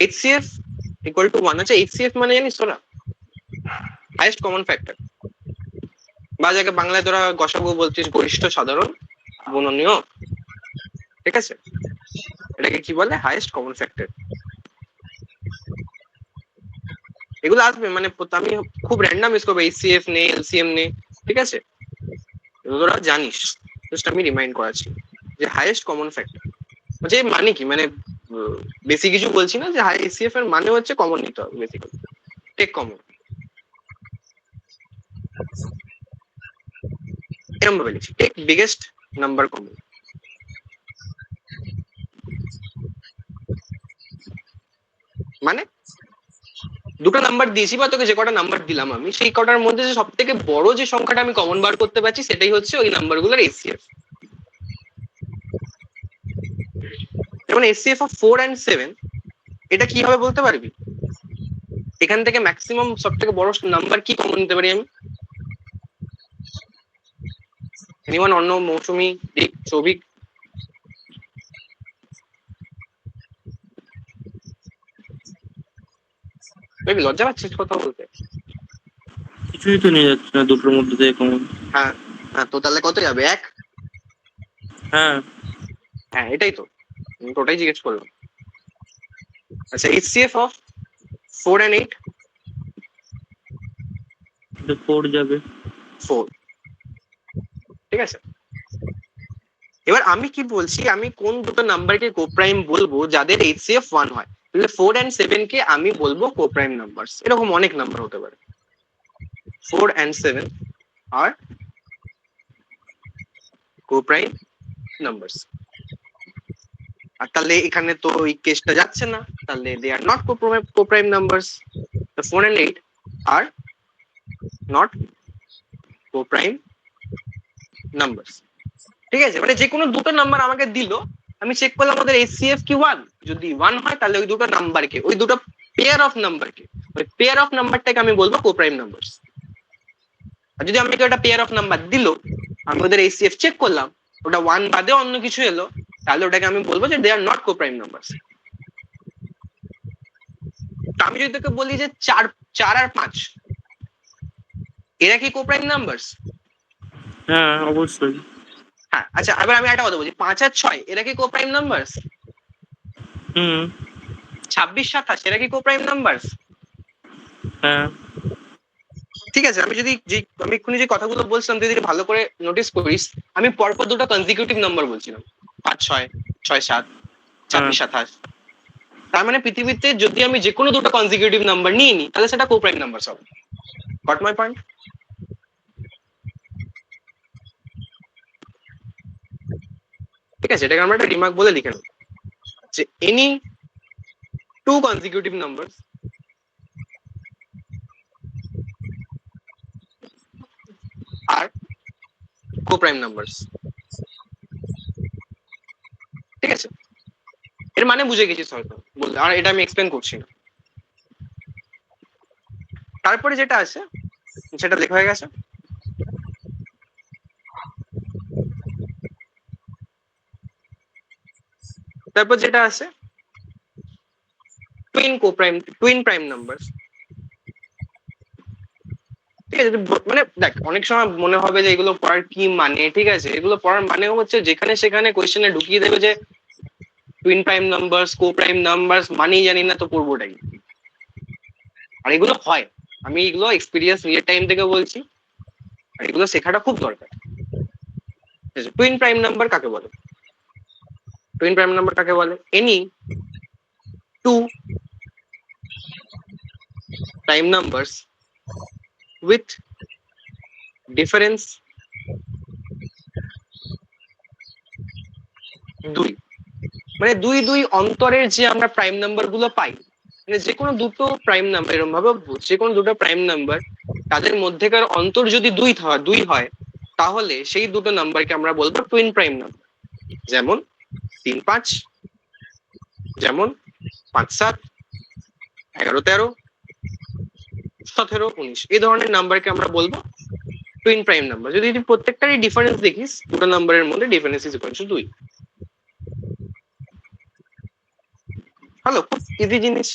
HCF equal to 1 আছে। HCF মানে জানিস তোরা? হাইয়েস্ট কমন ফ্যাক্টর, বা যাকে বাংলায় তোরা গসাগু বলছিস গরিষ্ঠ সাধারণ গুণনীয়। ঠিক আছে, এটাকে কি বলে? Highest common factor. এগুলো আসবে, মানে আমি খুব র্যান্ডম ইউজ করবো, এইচসিএফ নে, এলসিএম নে, ঠিক আছে? তোরা জানিস, জাস্ট আমি রিমাইন্ড করাচ্ছি যে হাইয়েস্ট কমন ফ্যাক্টর যে মানে কি, মানে বেশি কিছু বলছি না, যে এইচসিএফ এর মানে হচ্ছে কমন নিতে হবে, বেসিক্যালি টেক কমন, এরকম ভাবে লিখছি, টেক বিগেস্ট নাম্বার কমন। মানে দুটো নাম্বার দিয়েছি বা তোকে যে কটা নাম্বার দিলাম আমি, সেই কটার মধ্যে যে সব থেকে বড় যে সংখ্যাটা আমি কমন বার করতে পারছি সেটাই হচ্ছে ওই নাম্বারগুলোর এইচসিএফ। যেমন এইচসিএফ অফ 4 and 7, এটা কি হবে বলতে পারবি? এখান থেকে ম্যাক্সিমাম সব থেকে বড় নাম্বার কি কমন নিতে পারি আমি? এনিওয়ান? অন্য, মৌসুমী, দিক, সৌভিক? বেবি লজ্জা পাচ্ছিস কথা বলতে? কিছুই তো নিয়ে যাচ্ছে না দুটোর মধ্যে থেকে কমন। হ্যাঁ হ্যাঁ, তো তাহলে কত যাবে? এক? হ্যাঁ হ্যাঁ এটাই তো, আমি তো ওটাই জিজ্ঞেস করলাম। আচ্ছা, এইচসিএফ অফ 4 and 8? 4 যাবে। 4, ঠিক আছে। এবার আমি কি বলছি, আমি কোন দুটো নাম্বারকে কোপ্রাইম বলবো যাদের এইচসিএফ 1 হয়? তাহলে 4 and 7 কে আমি বলবো কোপ্রাইম নাম্বারস। এরকম অনেক নাম্বার হতে পারে। 4 and 7 আর কোপ্রাইম নাম্বারস। আর তাহলে এখানে তো ওই কেসটা যাচ্ছে না, তাহলে they are not coprime numbers. 4 and 8 are not coprime numbers, ঠিক আছে? মানে যে কোনো দুটো নাম্বার আমাকে দিল, আমি চেক করলাম ওদের এইচসিএফ কি 1, যদি 1 হয় তাহলে ওই দুটো নাম্বারকে, ওই দুটো পেয়ার অফ নাম্বারকে, ওই পেয়ার অফ নাম্বারটাকে আমি বলবো কোপ্রাইম নাম্বারস। আর যদি আমাকে ওটা পেয়ার অফ নাম্বার দিল, আমি ওদের এইচসিএফ চেক করলাম, ওটা 1 বাদে অন্য কিছু এলো, তাহলে ওটাকে আমি বলবো যে দে আর নট কোপ্রাইম নাম্বারস। আমি যদি তোকে বলি যে 4 আর 5 এরা কি কোপ্রাইম নাম্বারস? হ্যাঁ অবশ্যই। হ্যাঁ আচ্ছা, এবার আমি একটা কথা বলছি, 5 আর 6 এরা কি কোপ্রাইম নাম্বারস? হুম। 26, 27 এরা কি কোপ্রাইম নাম্বারস? হ্যাঁ ঠিক আছে। আমি এক্ষুনি যে কথাগুলো বলছিলাম তুই যদি ভালো করে নোটিস করিস, আমি পরপর দুটো কনজিকিউটিভ নাম্বার বলছিলাম, 5, 6, 6, 7, 26, 27। তার মানে পৃথিবীতে যদি আমি যে কোনো দুটো কনজিকিউটিভ নাম্বার নিয়ে নিই তাহলে সেটা কোপ্রাইম নাম্বার হবে। Goat my point? ঠিক আছে, এটাকে আমরা একটা রিমার্ক বলে লিখে নেব যে এনি টু কনজিকিউটিভ নাম্বার আর কোপ্রাইম নাম্বারস। ঠিক আছে, এর মানে বুঝে গেছিস হয়তো বলতে, আর এটা আমি এক্সপ্লেন করছি না। তারপরে যেটা আছে সেটা লেখা হয়ে গেছে। তারপর যেটা আছে টুইন প্রাইম নাম্বার। ঠিক আছে, মানে দেখ অনেক সময় মনে হবে যে এগুলো পড়ার কি মানে, ঠিক আছে, এগুলো পড়ার মানে হচ্ছে যেখানে সেখানে কোয়েশ্চেনে ঢুকিয়ে দেবে যে টুইন প্রাইম নাম্বারস, কো প্রাইম নাম্বারস, মানেই জানি না তো পড়বোটাই। আর এগুলো হয়, আমি এগুলো এক্সপিরিয়েন্স নিজের টাইম থেকে বলছি, আর এগুলো শেখাটা খুব দরকার। টুইন প্রাইম নাম্বার কাকে বলে? টুইন প্রাইম নাম্বার কাকে বলে? Any two prime numbers with difference 2, মানে 2 অন্তরের যে আমরা প্রাইম নাম্বার গুলো পাই, মানে যে কোনো দুটো প্রাইম নাম্বার, এরকম ভাবে যে কোনো দুটো প্রাইম নাম্বার তাদের মধ্যেকার অন্তর যদি 2 হয় তাহলে সেই দুটো নাম্বারকে আমরা বলবো টুইন প্রাইম নাম্বার। যেমন 3, 5, যেমন 5, 7, 11, 13, 17, 19, এই ধরনের নাম্বারকে আমরা বলবো টুইন প্রাইম নাম্বার। যদি প্রত্যেকটারই ডিফারেন্স দেখিস দুটো নাম্বারের মধ্যে, difference is equal to 2। Hello, খুব ইজি জিনিস,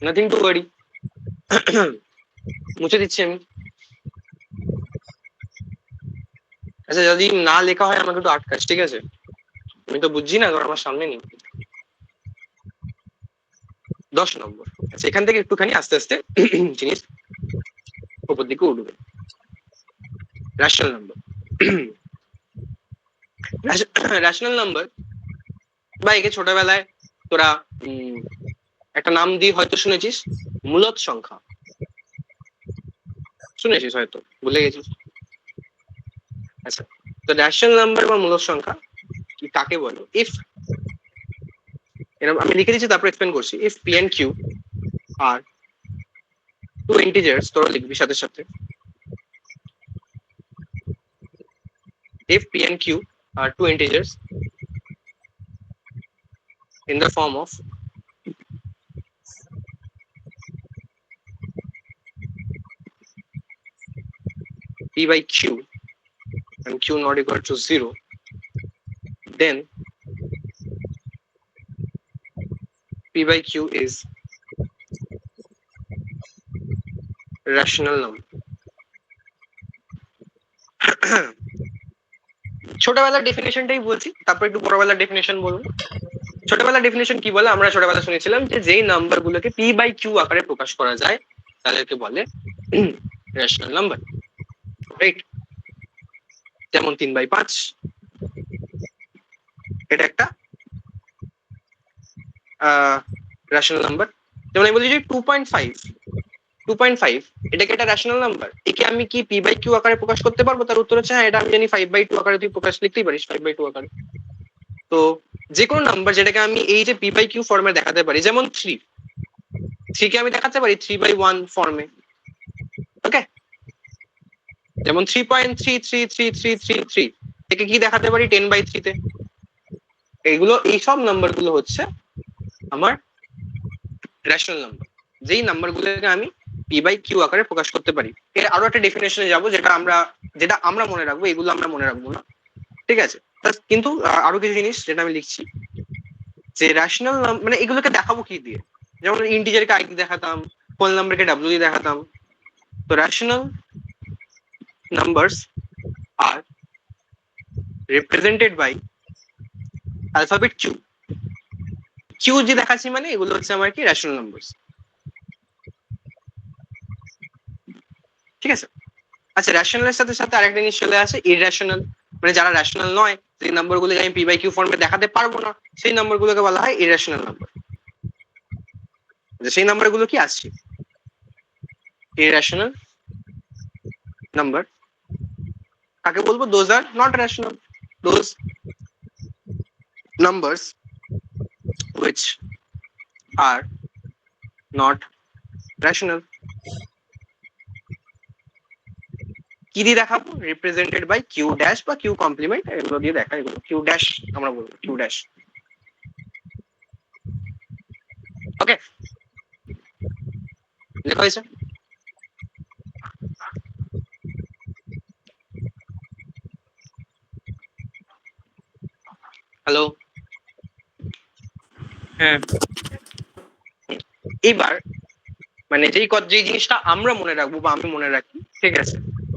নাথিং টু ওয়ারি। মুছে দিচ্ছি আমি। আচ্ছা, যদি না লেখা হয় আমাকে একটু আটকাস, ঠিক আছে? আমি তো বুঝছি না, তোর আমার সামনে নেই। 10 নম্বর। আচ্ছা, এখান থেকে একটুখানি আস্তে আস্তে জিনিস উপর দিকে উঠবে। রেশনাল নাম্বার, রেশনাল নাম্বার বা একে ছোটবেলায় তোরা একটা নাম দিয়ে হয়তো শুনেছিস, মূলদ সংখ্যা। শুনেছিস হয়তো, ভুলে গেছিস। আচ্ছা, তো রেশনাল নাম্বার বা মূলদ সংখ্যা কি কাকে বলো? ইফ, এরকম আমি লিখে দিচ্ছি, তারপর এক্সপ্লেন করছি। If P and Q are two integers, তোরা লিখবি সাথে সাথে। If P and Q are two integers in the form of P by Q and Q not equal to 0, then P by Q is rational number. ছোটবেলার ডেফিনেশনটাই বলছি, তারপর একটু বড়বেলার definition বলবো। ছোটবেলার ডেফিনেশন কি বলে? আমরা ছোটবেলা শুনেছিলাম যে যেই নাম্বার গুলোকে পি বাই কিউ আকারে প্রকাশ করা যায় তাদেরকে বলে রেশনাল নাম্বার, রাইট? যেমন 3/5, এটা একটা রেশনাল নাম্বার। যেমন আমি বলছি যে 2.5 এটাকে একটা রেশনাল নাম্বার, একে আমি কি পি বাই কিউ আকারে প্রকাশ করতে পারবো? তার উত্তর হচ্ছে হ্যাঁ, এটা আমি জানি 5/2 আকারে তুই প্রকাশ লিখতেই পারিস, 5/2 আকারে। তো যে কোনো নাম্বার যেটাকে আমি এই যে পি বাই কিউ ফর্মে দেখাতে পারি, যেমন 3 কে আমি দেখাতে পারি 3/1 ফর্মে, ওকে? যেমন 3.33333 একে কি দেখাতে পারি 10/3 তে। এইগুলো, এইসব নাম্বার গুলো হচ্ছে আমার রেশনাল নাম্বার, যেই নাম্বার গুলোকে আমি পি বাই কিউ আকারে প্রকাশ করতে পারি। এর আরো একটা ডেফিনেশনে যাবো, যেটা আমরা মনে রাখবো, এগুলো আমরা মনে রাখবো না, ঠিক আছে? কিন্তু আরো কিছু জিনিস যেটা আমি লিখছি, যে রেশনাল মানে এগুলোকে দেখাবো কি দিয়ে? যেমন ইন্টিজারকে আই দিয়ে দেখাতাম, হোল নাম্বারকে ডাব্লিউ দিয়ে দেখাতাম। তো rational numbers are represented by alphabet Q. Q যে দেখাচ্ছি মানে এগুলো হচ্ছে আমার কি রেশনাল নাম্বারস, ঠিক আছে? আচ্ছা, রেশনালের সাথে সাথে আরেকটা জিনিস চলে আসে, ইররেশনাল। মানে যারা রেশনাল নয়, যে নাম্বারগুলোকে আমি পি বাই কিউ ফর্মে দেখাতে পারবো না, সেই নাম্বারগুলোকে বলা হয় ইররেশনাল নাম্বার। সেই নাম্বারগুলো কি আসছে? ইররেশনাল নাম্বার কাকে বলবো? Those are not rational, those numbers which are not rational. কি দিয়ে দেখাবো? রিপ্রেজেন্টেড বাই কিউ ড্যাশ বা কিউ কমপ্লিমেন্ট, এগুলো দিয়ে দেখা, এগুলো কিউ ড্যাশ আমরা বলবো, কিউ ড্যাশ, ওকে? লেখা হয়েছে? হ্যালো, হ্যাঁ, এবার মানে যেই জিনিসটা আমরা মনে রাখবো বা আমি মনে রাখি, ঠিক আছে,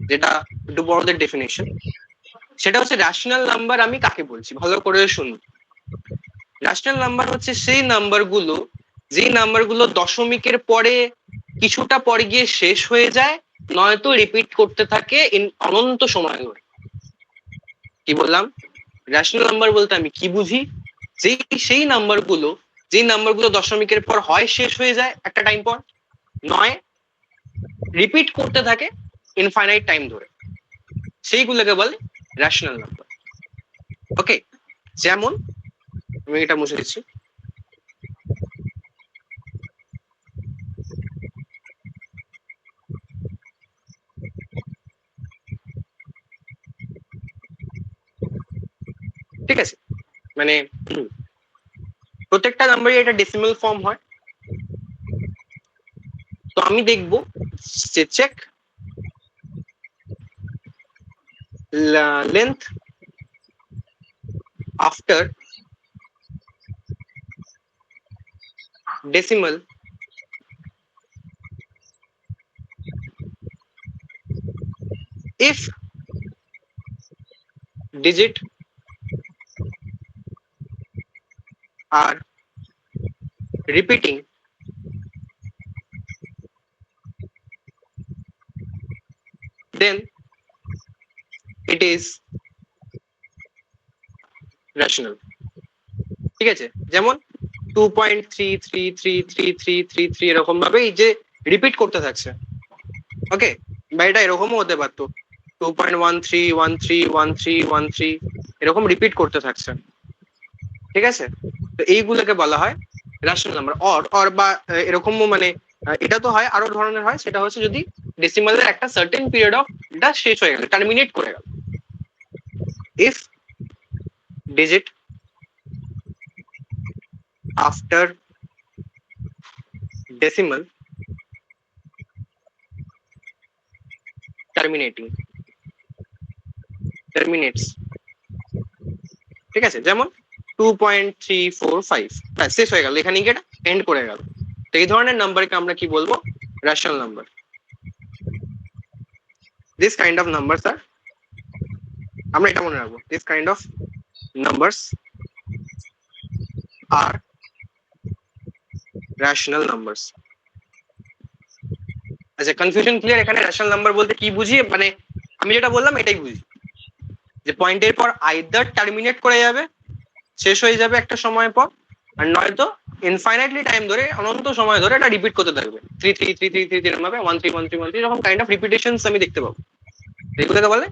যেটা একটু বড়দের ডেফিনেশন, সেটা হচ্ছে রেশনাল নাম্বার আমি কাকে বলছি, ভালো করে শুনুন। রেশনাল নাম্বার হচ্ছে সেই নাম্বারগুলো, যেই নাম্বারগুলো দশমিকের পরে কিছুটা পরে গিয়ে শেষ হয়ে যায়, নয়তো রিপিট করতে থাকে অনন্ত সময় ধরে। কি বললাম? রেশনাল নাম্বার বলতে আমি কি বুঝি? সেই নাম্বারগুলো দশমিকের পর হয় শেষ হয়ে যায় একটা টাইম পর, নয় রিপিট করতে থাকে ইনফাইনাইট টাইম ধরে, সেইগুলোকে বলে রেশনাল নাম্বার, ওকে? যেমন আমি এটা মুছে দিচ্ছি, ঠিক আছে? মানে প্রত্যেকটা নাম্বারই একটা ডেসিমাল ফর্ম হয়। তো আমি দেখবো যে check length after decimal if digit are repeating then it is rational. ঠিক আছে, যেমন 2.333333 এরকম ভাবে এই যে রিপিট করতে থাকছে, ওকে, বা এটা এরকমও হতে পারতো 2.13131313 এরকম রিপিট করতে থাকছে, ঠিক আছে। তো এইগুলোকে বলা হয় রেশনাল নাম্বার। অর বা এরকমও মানে এটা তো হয়, আরো ধরনের হয়, সেটা হচ্ছে যদি ডেসিমালের একটা সার্টেন পিরিয়ড অফ এটা শেষ হয়ে গেল, টার্মিনেট করে গেল। ইফ ডিজিট আফটার ডেসিমাল টার্মিনেটস, ঠিক আছে, যেমন 2.345 শেষ হয়ে গেল, এখানে গিয়ে এন্ড করে গেল। তো এই ধরনের নাম্বারকে আমরা কি বলবো? Rational number. This kind of numbers are, আমরা এটা মনে রাখবো, this kind of numbers are rational numbers. আচ্ছা, কনফিউশন ক্লিয়ার? এখানে রেশনাল নাম্বার বলতে কি বুঝি, মানে আমি যেটা বললাম এটাই বুঝি, যে পয়েন্টের পর আইদার টার্মিনেট করে যাবে, শেষ হয়ে যাবে একটা সময় পর, আর নয়তো ইনফাইনাইটলি টাইম ধরে, অনন্ত সময় ধরে এটা রিপিট করতে থাকবে, 3 এরকম ভাবে 1 3 এরকম কাইন্ড অফ রিপিটেশনস আমি দেখতে পাবো। এগুলোকে বলে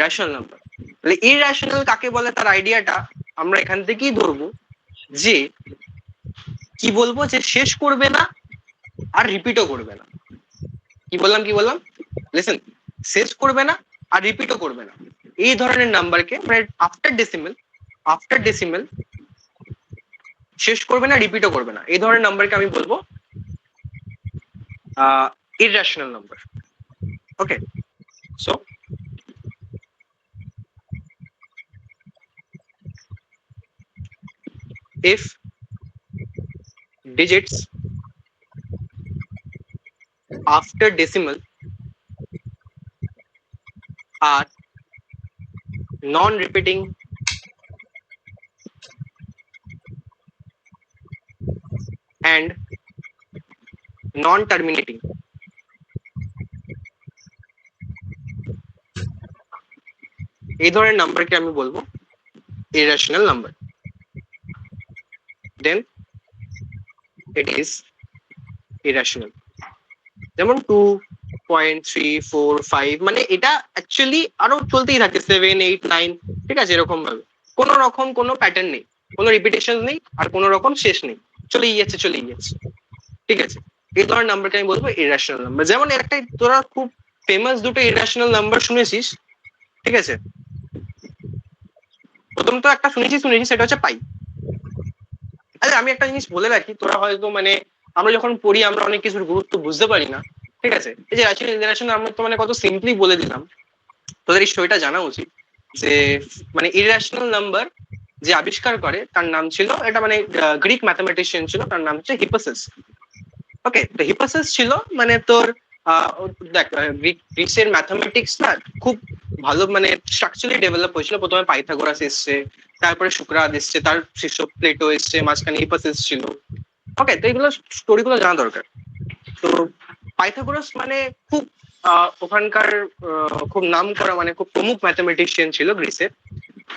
রেশনাল নাম্বার। তাহলে ইররেশনাল কাকে বলে তার আইডিয়াটা আমরা এখান থেকেই ধরবো, যে কি বলবো, যে শেষ করবে না আর রিপিটও করবে না। কি বললাম লিসেন, শেষ করবে না আর রিপিটও করবে না, এই ধরনের নাম্বারকে মানে আফটার ডেসিমেল শেষ করবে না, রিপিটও করবে না, এই ধরনের নাম্বারকে আমি বলবো irrational number. Okay, so if digits after decimal are non-repeating and non-terminating, এই ধরনের নাম্বারকে আমি বলবো irrational number, then it is irrational। যেমন 2.345 মানে এটা অ্যাকচুয়ালি আরো চলতেই থাকে, 7 8 9, ঠিক আছে, এরকম ভাবে কোনো রকম কোনো প্যাটার্ন নেই, কোনো রিপিটেশন নেই, আর কোনো রকম শেষ নেই, চলেই যাচ্ছে, ঠিক আছে। এই ধরনের নাম্বারকে আমি বলবো ইররেশনাল নাম্বার। যেমন একটা, তোরা খুব ফেমাস দুটো ইররেশনাল নাম্বার শুনেছিস, ঠিক আছে, প্রথম তো একটা শুনেছিস, সেটা হচ্ছে পাই। আচ্ছা, আমি একটা জিনিস বলে রাখি, তোরা হয়তো মানে আমরা যখন পড়ি আমরা অনেক কিছুর গুরুত্ব বুঝতে পারি না, ঠিক আছে। এই যে রেশনাল আমরা তো মানে কত সিম্পলি বলে দিলাম, তোদের এই বিষয়টা জানা উচিত যে মানে ইররেশনাল নাম্বার যে আবিষ্কার করে তার নাম ছিল, এটা মানে গ্রিক ম্যাথমেটিশিয়ান ছিল, তার নাম হচ্ছে হিপোসিস। ওকে, তো হিপোসিস ছিল মানে তোর দেখ, গ্রিসের ম্যাথমেটিক্স না খুব ভালো মানে স্ট্রাকচারালি ডেভেলপ হয়েছিল। প্রথমে পাইথাগোরাস এসছে, তারপরে শুক্রাদ এসছে, তার শিষ্য প্লেটো এসছে, মাঝখানে হিপোসিস ছিল। ওকে, তো এগুলো স্টোরিগুলো জানা দরকার। তো পাইথাগোরাস মানে খুব ওখানকার খুব নাম করা মানে খুব প্রমুখ ম্যাথমেটিশিয়ান ছিল গ্রিসের,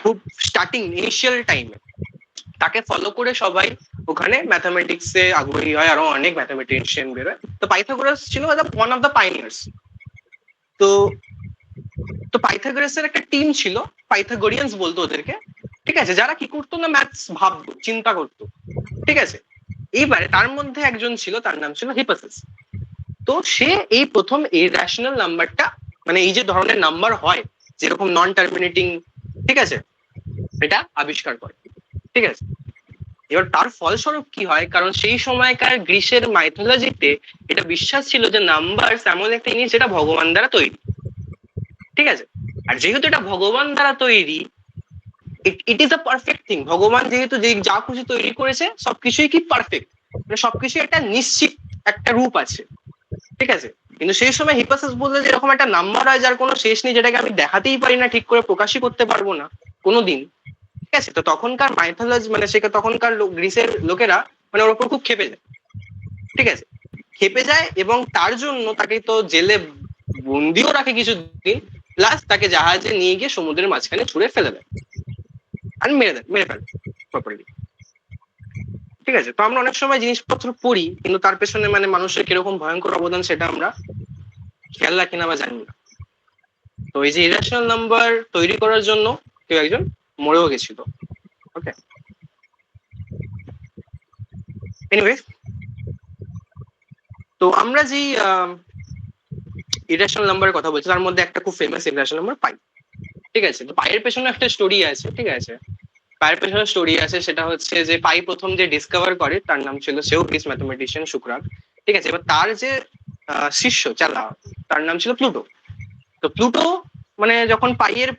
খুব স্টার্টিং ইনিশিয়াল টাইমে। তাকে ফলো করে সবাই ওখানে ম্যাথমেটিক্সে আগ্রহী হয়, আরো অনেক ম্যাথমেটিশিয়ান বেরোয়। তো পাইথাগোরাস ছিল ওয়ান অফ দ্য পাইনিয়ার্স। তো পাইথাগোরাসের একটা টিম ছিল, পাইথাগোরিয়ান্স বলতো ওদেরকে, ঠিক আছে, যারা কি করতো না ম্যাথস ভাবতো, চিন্তা করতো, ঠিক আছে। এইবারে তার মধ্যে একজন ছিল, তার নাম ছিল হিপোসিস। তো সে এই প্রথম ইররেশনাল নাম্বারটা মানে এই যে ধরনের নাম্বার হয় যেরকম নন টার্মিনেটিং, ঠিক আছে, এটা আবিষ্কার করে, ঠিক আছে। এবার তার ফলস্বরূপ কি হয়, কারণ সেই সময়কার গ্রিসের মাইথোলজিতে এটা বিশ্বাস ছিল যে নাম্বার এমন একটা জিনিস যেটা ভগবান দ্বারা তৈরি, ঠিক আছে। আর যেহেতু এটা ভগবান দ্বারা তৈরি, it is a perfect thing. ভগবান যেহেতু যে যা কিছু তৈরি করেছে সবকিছুই কি পারফেক্ট, মানে সবকিছু একটা নিশ্চিত একটা রূপ আছে, ঠিক আছে। কিন্তু সেই সময় হিপোসিস বললো যে এরকম একটা নাম্বার হয় যার কোনো শেষ নেই, যেটাকে আমি দেখাতেই পারি না, ঠিক করে প্রকাশই করতে পারবো না কোনোদিন, ঠিক আছে। তো তখনকার মাইথোলজি মানে সেটা তখনকার গ্রিসের লোকেরা মানে ওর উপর খুব খেপে যায়, ঠিক আছে, খেপে যায়, এবং তার জন্য তাকে তো জেলে বন্দিও রাখে কিছুদিন, প্লাস তাকে জাহাজে নিয়ে গিয়ে সমুদ্রের মাঝখানে ছুঁড়ে ফেলে দেয় আর মেরে ফেলে প্রপারলি। ঠিক আছে, তো আমরা অনেক সময় জিনিসপত্র পড়ি কিন্তু তার পেছনে মানে মানুষের কিরকম ভয়ঙ্কর অবদান সেটা আমরা খেয়াল রাখি না বা জানি না। তো এই যে ইরেশনাল নাম্বার তৈরি করার জন্য কেউ একজন মরেও গেছিল। ওকে, এনিওয়ে, তো আমরা যেই ইরেশনাল নাম্বারের কথা বলছি তার মধ্যে একটা খুব ফেমাস ইরেশনাল নাম্বার পাই। ঠিক আছে, তো পাইয়ের পেছনে একটা স্টোরি আছে। ঠিক আছে, পাইয়ের পেছনে স্টোরি আছে, সেটা হচ্ছে যে পাই প্রথম যে ডিসকভার করে তার নাম ছিল, সেও গ্রিস ম্যাথমেটিশিয়ান শুক্রাক। ঠিক আছে, এবার তার যে শিষ্য চালা তার নাম ছিল প্লুটো। তো প্লুটো মানে যখন পাইয়ের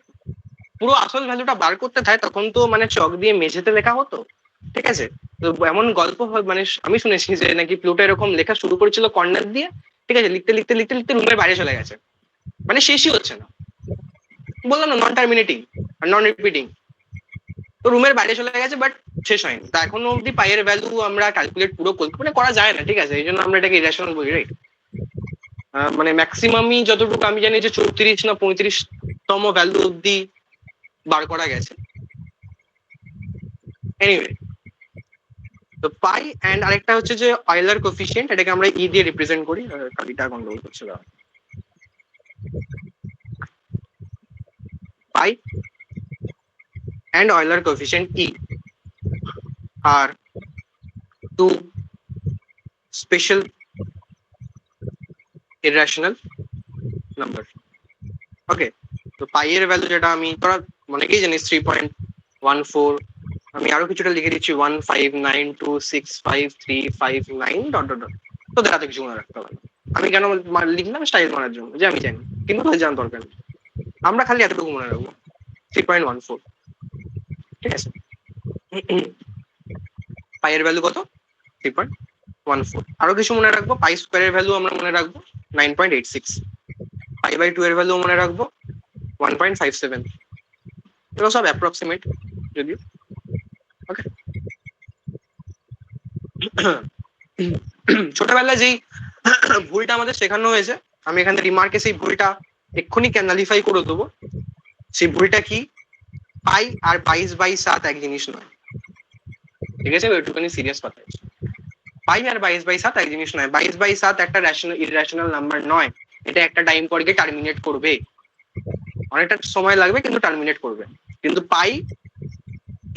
পুরো আসল ভ্যালুটা বার করতে থাকে তখন তো মানে চক দিয়ে মেঝেতে লেখা হতো। ঠিক আছে, তো এমন গল্প মানে আমি শুনেছি যে নাকি প্লুটো এরকম লেখা শুরু করেছিল কর্নার দিয়ে। ঠিক আছে, লিখতে লিখতে লিখতে লিখতে রুমের বাইরে চলে গেছে, মানে শেষই হচ্ছে না। বললাম না, নন টার্মিনেটিং আর নন রিপিটিং। তো রুমের বাইরে চলে গেছে বাট শেষ হয়নি। তা এখনো অব্দি পাইয়ের ভ্যালু আমরা ক্যালকুলেট পুরো মানে করা যায় না। ঠিক আছে, এই জন্য আমরা এটাকে ইরেশনাল বলি, রাইট? মানে ম্যাক্সিমামই যতটুকু আমি জানি যে 34 না 35তম ভ্যালু অব্দি বার করা গেছে। এনিওয়ে, তো পাই অ্যান্ড আরেকটা হচ্ছে যে অয়েলার কোফিশিয়েন্ট, এটাকে আমরা ই দিয়ে রিপ্রেজেন্ট করি। কালিটা গন্ডগোল করছে। Pi and Euler coefficient e are two special irrational number. Okay, তো পাই এর ভ্যালু যেটা আমি তোরা অনেকেই জানিস 3.14। আমি আরো কিছুটা লিখে দিচ্ছি 159265359 ডট ডট ডট। তোদের হাতে কিছু মনে রাখতে হবে না। আমি কেন লিখলাম? স্টাইল মারার জন্য, যে আমি জানি, কিন্তু তোদের জানার দরকার নেই। আমরা খালি এতটুকু মনে রাখবো, 3.14। ঠিক আছে, পাই এর ভ্যালু কত? 3.14। আরো কিছু মনে রাখবো, পাই স্কোয়ারের ভ্যালু আমরা মনে রাখবো 9.86। পাই বাই 2 এর ভ্যালু মনে রাখবো 1.57। এগুলো সব অ্যাপ্রক্সিমেট যদিও। ওকে, ছোটবেলায় যেই ভুলটা আমাদের শেখানো হয়েছে, আমি এখানে রিমার্কে সেই ভুলটা এক্ষুনি ক্যানালিফাই করে দেবো। সেই ভুলটা কি? পাই আর 22/7 এক জিনিস নয়। ঠিক আছে, ওইটুখানি সিরিয়াস কথা। পাই আর 22/7 এক জিনিস নয়। 22/7 একটা ইরেশনাল নাম্বার নয়। এটা একটা টাইম পর গিয়ে টার্মিনেট করবে, অনেকটা সময় লাগবে কিন্তু টার্মিনেট করবে। কিন্তু pi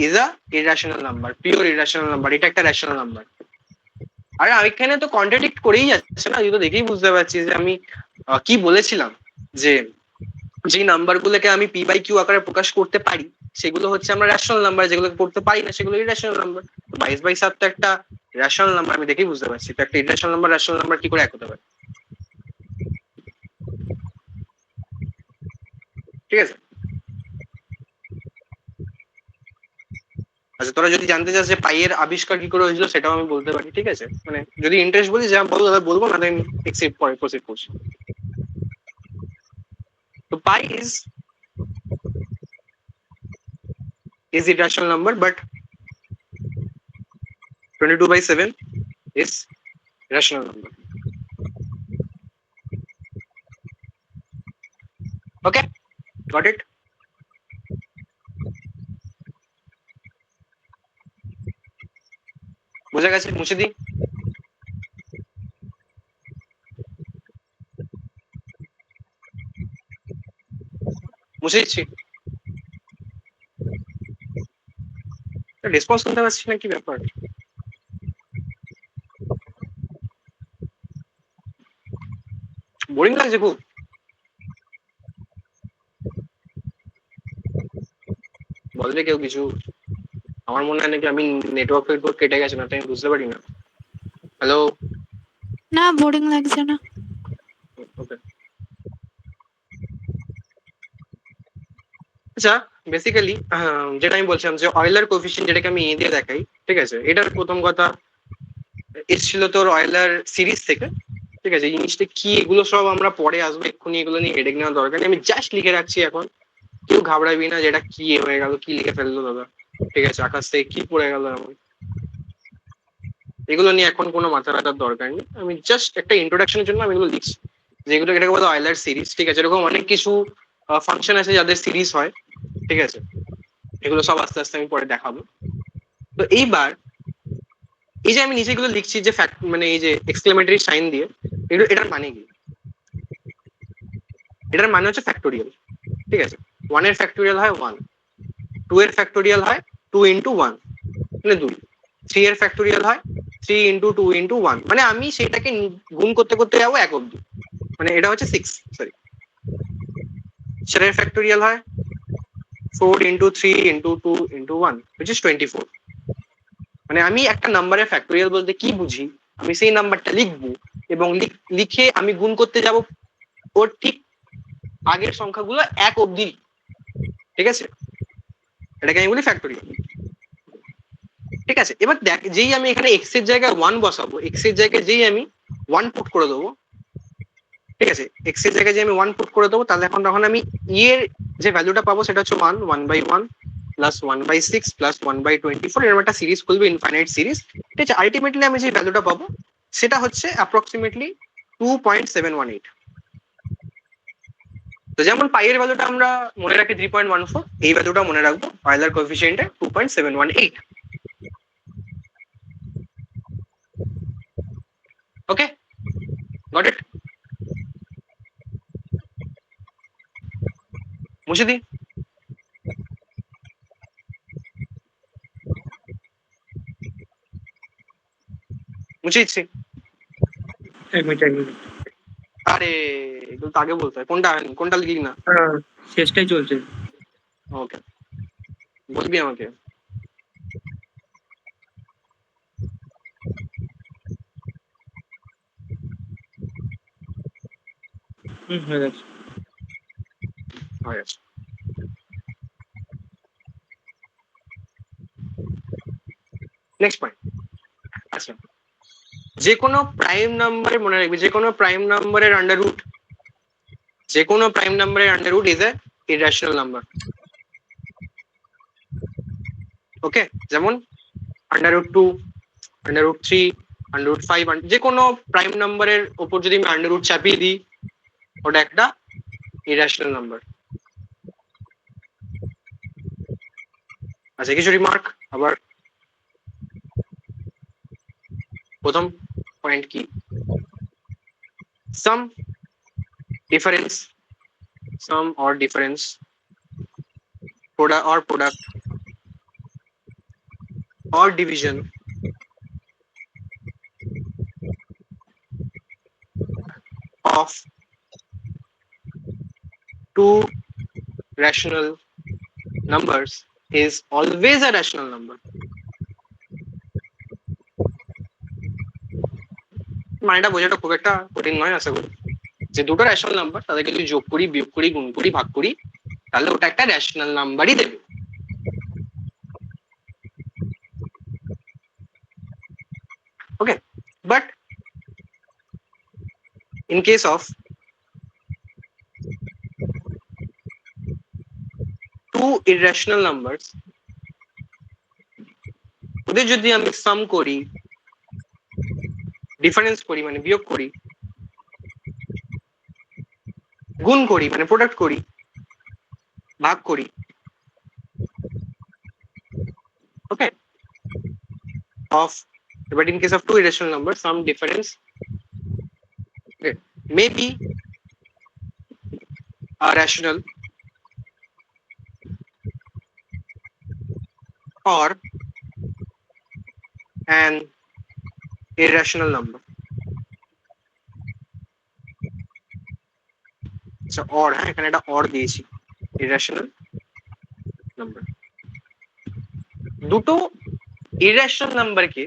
is a irrational number, pure irrational number. এটা একটা রেশনাল নাম্বার। আর এখানে তো কন্ট্রাডিক্ট করেই যাচ্ছে না, তুই তো দেখেই বুঝতে পারছিস যে আমি কি বলেছিলাম, যে যে নাম্বার গুলোকে আমি পি বাই কিউ আকারে প্রকাশ করতে পারি সেগুলো হচ্ছে আমরা রেশনাল নাম্বার, যেগুলোকে করতে পারি না সেগুলো ইরেশনাল নাম্বার। 22/7 তো একটা রেশনাল নাম্বার, আমি দেখেই বুঝতে পারছি। তো একটা ইরেশনাল নাম্বার রেশনাল নাম্বার কি করে এক হতে পারে? ঠিক আছে, আচ্ছা তোরা যদি জানতে চাস যে পাইয়ের আবিষ্কার কি করে হয়েছিল সেটাও আমি বলতে পারি। ঠিক আছে, মানে যদি ইন্টারেস্ট বলি যা বলবো দাদা বলবো, না আমি এক্সেপ্ট পরে প্রসিড করছি। তো পাই is irrational number, but 22/7 is rational number. Okay, got it? বোঝা গেছে? মুছে দিই। মুছে দিচ্ছি। রেসপন্স করতে পারছি না, কি ব্যাপার? বোরিং লাগছে খুব। বলবে কেউ কিছু? আমার মনে হয় নাকি আমি নেটওয়ার্ক ফেটওয়ার্ক কেটে গেছে, না তাই আমি বুঝতে পারি না। হ্যালো? না, বোরিং লাগছে না। ওকে, আচ্ছা বেসিক্যালি যেটা আমি বলছিলাম যে অয়েলার কোফিশিয়েন্ট, যেটাকে আমি দিয়ে দেখাই। ঠিক আছে, এটার প্রথম কথা এসেছিল তোর অয়েলার সিরিজ থেকে। ঠিক আছে, এই জিনিসটা কি এগুলো সব আমরা পরে আসবো, এক্ষুনি এগুলো নিয়ে হেডেক নেওয়ার দরকার নেই। আমি জাস্ট লিখে রাখছি এখন, কেউ ঘাবড়াবি না যেটা কি হয়ে গেল, কি লিখে ফেললো দাদা। ঠিক আছে, আকাশ থেকে কি পড়ে গেল এমন, এগুলো নিয়ে এখন কোনো মাথা ব্যথার দরকার নেই। আমি জাস্ট একটা ইন্ট্রোডাকশনের জন্য আমি এগুলো লিখছি। যেগুলো এটাকে বলে অয়েলার সিরিজ, ঠিক আছে। এরকম অনেক কিছু ফাংশন আছে যাদের সিরিজ হয়, ঠিক আছে। এগুলো সব আস্তে আস্তে আমি পরে দেখাবো। তো এইবার এই যে আমি নিচেগুলো লিখছি যে ফ্যাক্ট মানে এই যে এক্সক্লেমেটরি সাইন দিয়ে, এটার মানে কি? এটার মানে হচ্ছে ফ্যাক্টোরিয়াল, ঠিক আছে। 1 এর ফ্যাক্টোরিয়াল হয় 1, 2 এর ফ্যাক্টোরিয়াল হয় 2 ইন্টু 1 মানে 2, 3 এর ফ্যাক্টোরিয়াল হয় 3 ইন্টু 2 ইন্টু 1 মানে আমি সেটাকে গুণ করতে করতে যাবো 1 অব্দি, মানে এটা হচ্ছে 6, সরি। 4 এর ফ্যাক্টোরিয়াল হয় 4 into 3 into 2 into 1 which is 24। মানে আমি একটা নাম্বারের ফ্যাক্টোরিয়াল বলতে কি বুঝি, আমি সেই নাম্বারটা লিখবো এবং লিখে আমি গুণ করতে যাব ওর ঠিক আগের সংখ্যাগুলো 1 অব্দি, ঠিক আছে। এটাকে আমি বলি ফ্যাক্টোরিয়াল, ঠিক আছে। এবার দেখ, যেই আমি এখানে এক্স এর জায়গায় 1 বসাবো, এক্স এর জায়গায় যেই আমি 1 পুট করে দেবো, ঠিক আছে, এক্স এর জায়গায় যে আমি 1 পুট করে দেবো, তাহলে তখন আমি ই এর যে ভ্যালুটা পাবো সেটা হচ্ছে 1/1 প্লাস 1/6 প্লাস 1/24, এরকম একটা সিরিজ খুলবে, ইনফাইনাইট সিরিজ, ঠিক আছে। আলটিমেটলি আমি যে ভ্যালুটা পাবো সেটা হচ্ছে অ্যাপ্রক্সিমেটলি 2.718। তো যেমন পাই এর ভ্যালুটা আমরা মনে রাখি 3.14, এই ভ্যালুটা মনে রাখবো অয়েলার কোএফিসিয়েন্টে 2.718। Okay, got it? মুছে দি। মুছে দিচ্ছি। 1 মিনিট। আরে এগুলো তো আগে বলতে হয়, কোনটা কোনটা লিখলি না? হ্যাঁ, শেষটাই চলছে। ওকে, বলবি আমাকে। হয়ে গেছে। হয়ে গেছে। Next point. আচ্ছা, যে কোনো প্রাইম নাম্বারে মনে রাখবি, যে কোনো প্রাইম নাম্বারের আন্ডার রুট, যে কোনো প্রাইম নাম্বারের under root is a irrational number. Okay, যেমন √2, √3, √5, যে কোনো প্রাইম নাম্বারের উপর যদি আমি আন্ডার রুট চাপিয়ে দিই, ওটা একটা ইররেশনাল নাম্বার। আচ্ছা, কিছু রিমার্ক আবার। প্রথম পয়েন্ট কি? সাম difference, some or difference, product or division of two rational numbers is always a rational number. মানেটা বোঝাটা খুব একটা কঠিন নয় আশা করি। যে দুটো রেশনাল নাম্বার তাদেরকে যদি যোগ করি, বিয়োগ করি, গুণ করি, ভাগ করি, তাহলে ওটা একটা রেশনাল নাম্বারই দেবে। ওকে, but in case of two irrational numbers, ওদের যদি আমি সাম করি, ডিফারেন্স করি মানে বিয়োগ করি, গুণ করি মানে প্রোডাক্ট করি, ভাগ করি, ওকে, of, but in case of two irrational numbers, some difference may be a rational or an irrational number. আচ্ছা, or, হ্যাঁ এখানে একটা or দিয়েছি, irrational number। দুটো irrational নাম্বারকে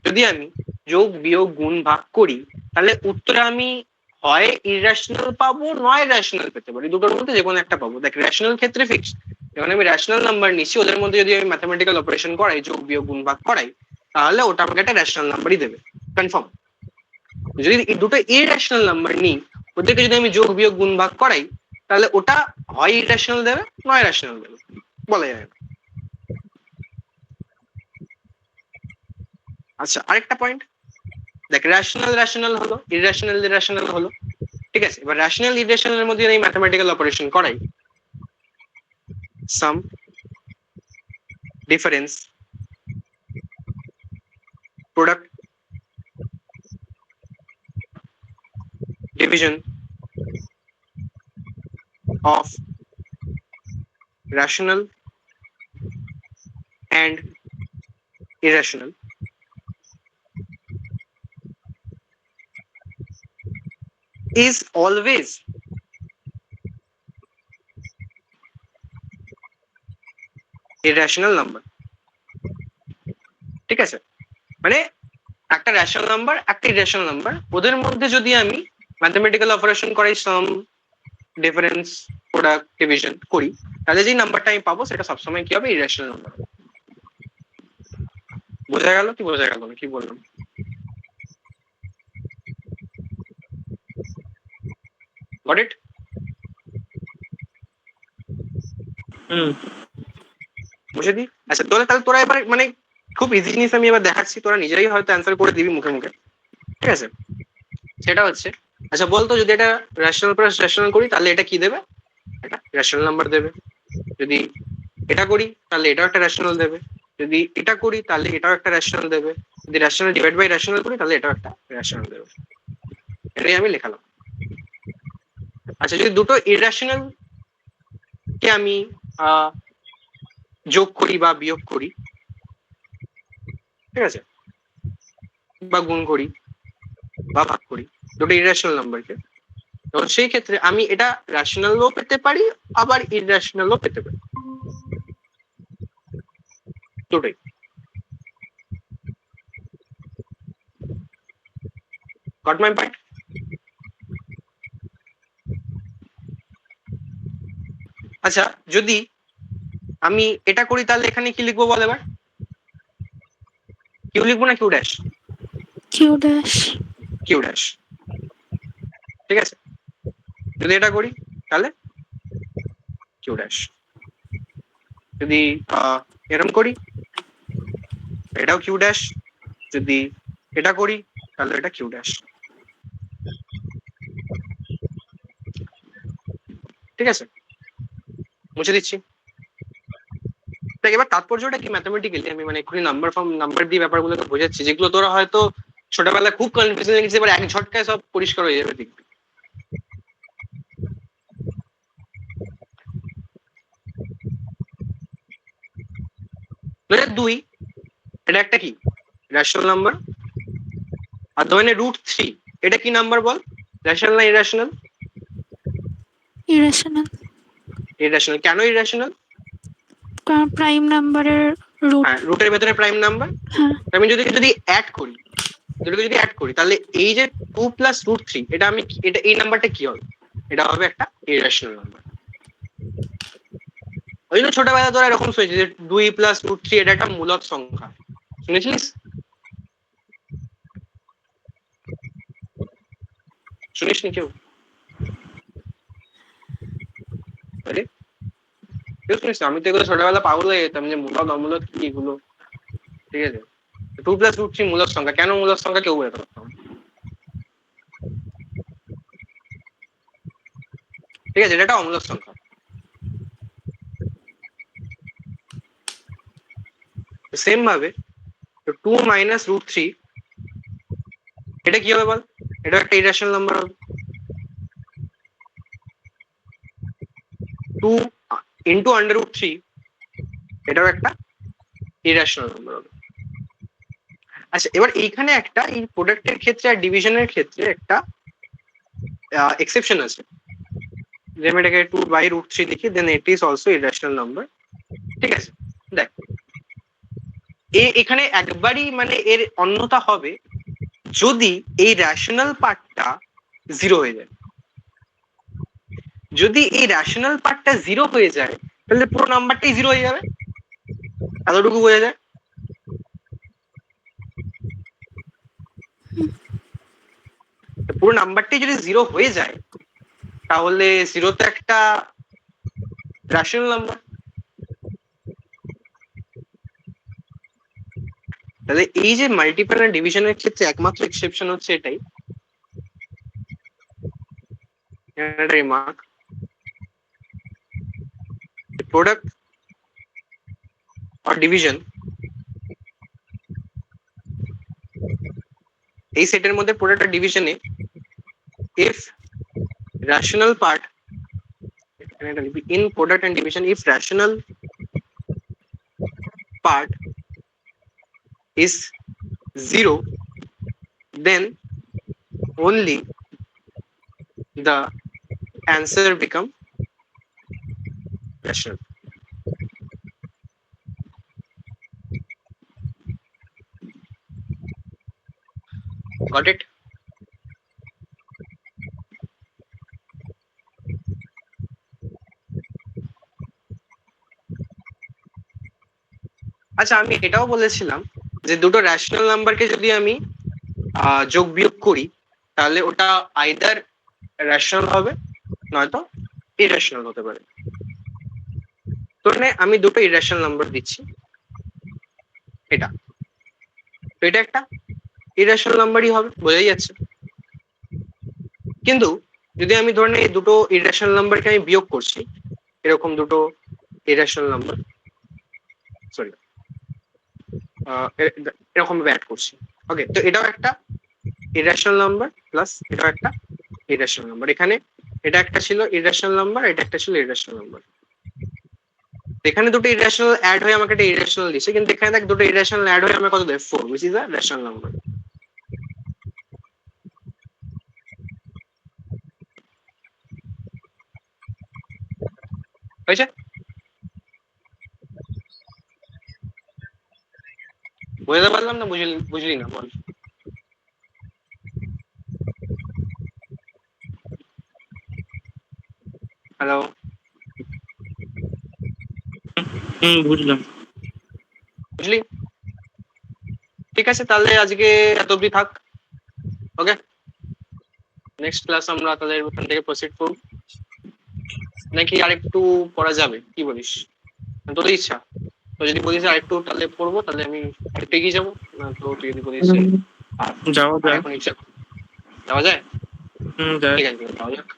যদি আমি যোগ, বিয়োগ, গুণ, ভাগ করি, তাহলে উত্তরে আমি হয় ইররেশনাল পাবো, নয় রেশনাল পেতে পারি। দুটোর মধ্যে যে কোনো একটা পাবো। দেখ, রেশনাল ক্ষেত্রে ফিক্সড, যখন আমি রেশনাল নাম্বার নিচ্ছি ওদের মধ্যে যদি আমি ম্যাথমেটিক্যাল অপারেশন করাই, যোগ, বিয়োগ, গুণ, ভাগ করাই, তাহলে ওটা আমাকে একটা রেশনাল নাম্বারই দেবে, কনফার্ম। যদি দুটো ইররেশনাল নাম্বার নিই, ওদেরকে যদি আমি যোগ, বিয়োগ, গুণ, ভাগ করাই, তাহলে ওটা হয় ইররেশনাল দেবে, নয় রেশনাল দেবে, বলা যায় না। আচ্ছা, আরেকটা পয়েন্ট দেখ, রেশনাল রেশনাল হলো, ইররেশনাল ইররেশনাল হলো। ঠিক আছে, এবার রেশনাল ইরেশনালের মধ্যে যদি ম্যাথমেটিক্যাল অপারেশন করাই, sum, difference, product, division of rational and irrational is always irrational number. ঠিক আছে, মানে একটা রেশনাল নাম্বার একটা ইরেশনাল নাম্বার, ওদের মধ্যে যদি আমি ম্যাথমেটিক্যাল অপারেশন করাই, সাম, ডিফারেন্স, প্রোডাক্ট, ডিভিশন করি, তাহলে যে নাম্বারটা আমি পাবো সেটা সবসময় কি হবে? Irrational number. বোঝা গেল কি বোঝা গেল না, কি বললাম? Got it? বুঝে দি? আচ্ছা তাহলে তোরা এবার মানে খুব ইজি জিনিস আমি এবার দেখাচ্ছি, তোরা নিজেরাই হয়তো অ্যান্সার করে দিবি মুখে মুখে। ঠিক আছে, সেটা হচ্ছে, আচ্ছা বলতো যদি এটা রেশনাল প্লাস রেশনাল করি তাহলে এটা কি দেবে? এটা রেশনাল নাম্বার দেবে। যদি এটা করি তাহলে এটাও একটা রেশনাল দেবে। যদি এটা করি তাহলে এটাও একটা রেশনাল দেবে। যদি রেশনাল ডিভাইড বাই রেশনাল করি তাহলে এটাও একটা রেশনাল দেবে। এটাই আমি লেখালাম। আচ্ছা যদি দুটো ইরেশনাল কে আমি যোগ করি বা বিয়োগ করি, ঠিক আছে, বা গুণ করি বা ভাগ করি দুটো ইরেশনাল নাম্বারকে, তখন সেই ক্ষেত্রে আমি এটা রেশনালও পেতে পারি আবার ইরেশনালও পেতে পারি, দুটোই। Goat my point? আচ্ছা যদি আমি এটা করি তাহলে এখানে কি লিখবো বল এবার? কিউ লিখবো না Q dash? Q dash. Q dash, ঠিক আছে। যদি এটা করি তাহলে কিউ ড্যাশ। যদি এরম করি এটাও কিউ ড্যাশ। যদি এটা করি তাহলে এটা কিউ ড্যাশ। ঠিক আছে, মুছে দিচ্ছি। দেখ এবার তাৎপর্যটা কি ম্যাথমেটিক্যালি, আমি মানে এক্ষুনি নাম্বার দিয়ে ব্যাপারগুলোকে বোঝাচ্ছি, যেগুলো তোরা হয়তো ছোটবেলায় খুব কনফিউশন লেগেছে, এবার এক ঝটকায় সব পরিষ্কার হয়ে যাবে দেখবি। দুই, এটা একটা কি রেশনাল নাম্বার। আর ধরে √3, এটা কি নাম্বার বল? রেশনাল না ইরেশনাল? ইরেশনাল। ইরেশনাল। কেন ইরেশনাল? কারণ প্রাইম নাম্বারের রুট। হ্যাঁ, রুটের ভেতরে প্রাইম নাম্বার। হ্যাঁ, আমি যদি অ্যাড করি, যদি অ্যাড করি তাহলে এই যে 2 + √3, এটা আমি এটা এই নাম্বারটা কি হবে? এটা হবে একটা ইরেশনাল নাম্বার। ওই জন্য ছোটবেলায় তোরা এরকম শুনেছিস যে 2 + √3 এটা একটা মূলক সংখ্যা, শুনেছিস? শুনিসনি কেউ? আরে কেউ শুনিস? আমি তো এগুলো ছোটবেলা পাগল হয়ে যেতাম যে মূলক অমূলক কি এগুলো। ঠিক আছে, 2 + √3 মূলক সংখ্যা। কেন মূলক সংখ্যা কেউ বলতে পারতাম। ঠিক আছে, এটা একটা অমূলক সংখ্যা। সেম ভাবে 2 - √3 এটা কি হবে বল? এটা একটা ইরেশনাল নাম্বার হবে। 2 × √3 এটাও একটা ইরেশনাল নাম্বার হবে। আচ্ছা এবার এইখানে একটা এই প্রোডাক্টের ক্ষেত্রে আর ডিভিশনের ক্ষেত্রে একটা এক্সেপশন আছে, যে আমি এটাকে 2/√3 দেখি, then it is also irrational number. ঠিক আছে, দেখ এখানে একবারই মানে এর অন্যতা হবে যদি এই রেশনাল পার্টটা 0 হয়ে যায়। যদি এই রেশনাল পার্টটা 0 হয়ে যায় তাহলে পুরো নাম্বারটাই 0 হয়ে যাবে, এতটুকু বোঝা যায়। পুরো নাম্বারটাই যদি 0 হয়ে যায় তাহলে 0 তো একটা রেশনাল নাম্বার। তাহলে এই যে মাল্টিপল আর ডিভিশনের ক্ষেত্রে একমাত্র এক্সেপশন হচ্ছে এটাই, একটা রিমার্ক, প্রোডাক্ট or division এই সেটের মধ্যে প্রোডাক্ট আর ডিভিশনে if rational part in product and division if rational part is 0 then only the answer become rational. Got it? আচ্ছা, আমি এটাও বলেছিলাম যে দুটো রেশনাল নাম্বারকে যদি আমি যোগ বিয়োগ করি তাহলে ওটা আইদার রেশনাল হবে নয়তো ইরেশনাল হতে পারে। তো আমি দুটো ইরেশনাল নাম্বার দিচ্ছি, এটা তো এটা একটা ইরেশনাল নাম্বারই হবে, বোঝাই যাচ্ছে। কিন্তু যদি আমি ধরে এই দুটো ইরেশনাল নাম্বারকে আমি বিয়োগ করছি, এরকম দুটো ইরেশনাল নাম্বার, সরি এরকম ভাবে অ্যাড করছি, ওকে, তো এটাও একটা ইরেশনাল নাম্বার প্লাস এটাও একটা ইরেশনাল নাম্বার। এখানে এটা একটা ছিল ইরেশনাল নাম্বার, এটা একটা ছিল ইরেশনাল নাম্বার। এখানে দুটো ইরেশনাল অ্যাড হয়ে আমাকে একটা ইরেশনাল দিচ্ছে, কিন্তু এখানে দেখ দুটো ইরেশনাল অ্যাড হয়ে আমাকে কত দেয় 4, which is a rational number। হয়েছে? বুঝতে পারলাম না? বুঝলি না? বল। হ্যালো, বুঝলাম। বুঝলি? ঠিক আছে, তাহলে আজকে এত অব্দি থাক। ওকে, নেক্সট ক্লাস আমরা তাহলে ওখান থেকে প্রসিড করব, নাকি আরেকটু পড়া যাবে? কি বলিস? তোর ইচ্ছা। তো যদি বলিস আরেকটু তাহলে পড়বো, তাহলে আমি আরেকটু এগিয়ে যাবো, না তো তুই যদি বলিস যাওয়া যায়। এখন ইচ্ছা যাওয়া যায়? যায়। ঠিক আছে, যাওয়া যাক।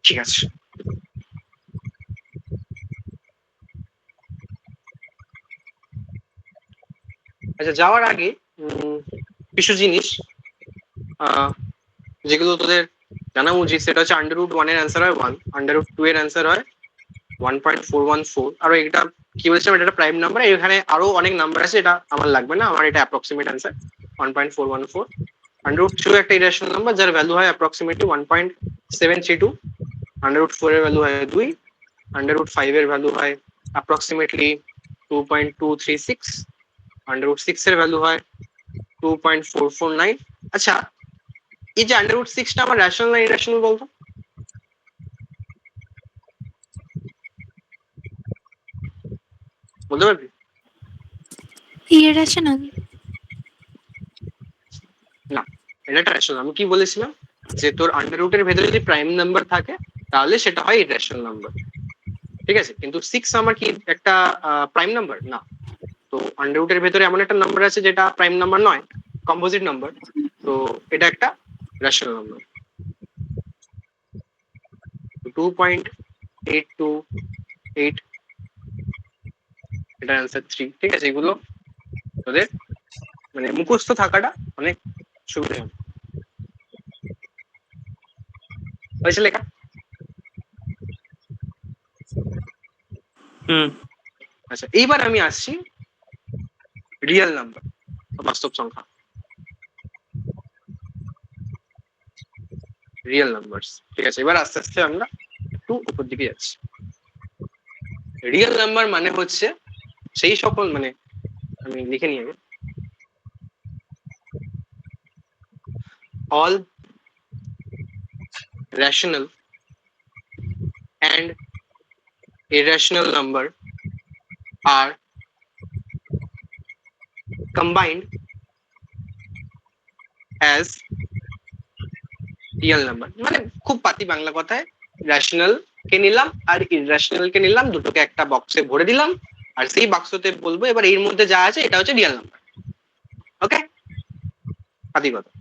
ঠিক আছে। আচ্ছা, যাওয়ার আগে কিছু জিনিস যেগুলো তোদের জানা উচিত, সেটা হচ্ছে √1 এর অ্যান্সার হয় 1, √2 এর অ্যান্সার হয় 1.414। আর এটা কি বলছিলাম, এটা একটা প্রাইম নাম্বার। এখানে আরো অনেক নাম্বার আছে, এটা আমার লাগবে না, আমার এটা অ্যাপ্রক্সিমেট অ্যান্সার 1.414। √2 একটা ইরেশনাল নাম্বার যার ভ্যালু হয় অ্যাপ্রক্সিমেটলি 1.732, √4 এর ভ্যালু হয় 2, √5 এর ভ্যালু হয় অ্যাপ্রক্সিমেটলি 2.236, √6 এর ভ্যালু হয় 2.449। আচ্ছা, এই যে √6টা আমার রেশনাল না ইরেশনাল বলতো? বলতে পারবি? ইরেশনাল। না, এটা একটা রেশনাল। আমি কি বলেছিলাম যে তোর √ এর ভেতরে যদি প্রাইম নাম্বার থাকে তাহলে সেটা হয় ইরেশনাল নাম্বার, ঠিক আছে? কিন্তু 6 আমার কি একটা প্রাইম নাম্বার না, তো √ এর ভেতরে এমন একটা নাম্বার আছে যেটা প্রাইম নাম্বার নয়, কম্পোজিট নাম্বার, তো এটা একটা রেশনাল নাম্বার। 2.828, এটা অ্যান্সার 3, ঠিক আছে? এগুলো তোদের মানে মুখস্থ থাকাটা অনেক সুবিধা হবে। হয়েছে লেখা? আচ্ছা, এইবার আমি আসছি রিয়েল নাম্বার, বাস্তব সংখ্যা, রিয়েল নাম্বারস, ঠিক আছে? এবার আস্তে আস্তে আমরা একটু উপর দিকে যাচ্ছি। রিয়েল নাম্বার মানে হচ্ছে সেই সকল, মানে আমি লিখে নিয়ে all rational and irrational number are combined as real number। মানে খুব পাতি বাংলা কথায়, রেশনাল কে নিলাম আর ইররেশনাল কে নিলাম, দুটোকে একটা বক্সে ভরে দিলাম, আর সেই বাক্সতে বলবো এবার এর মধ্যে যা আছে এটা হচ্ছে রিয়েল নাম্বার। ওকে, পাতি কথা।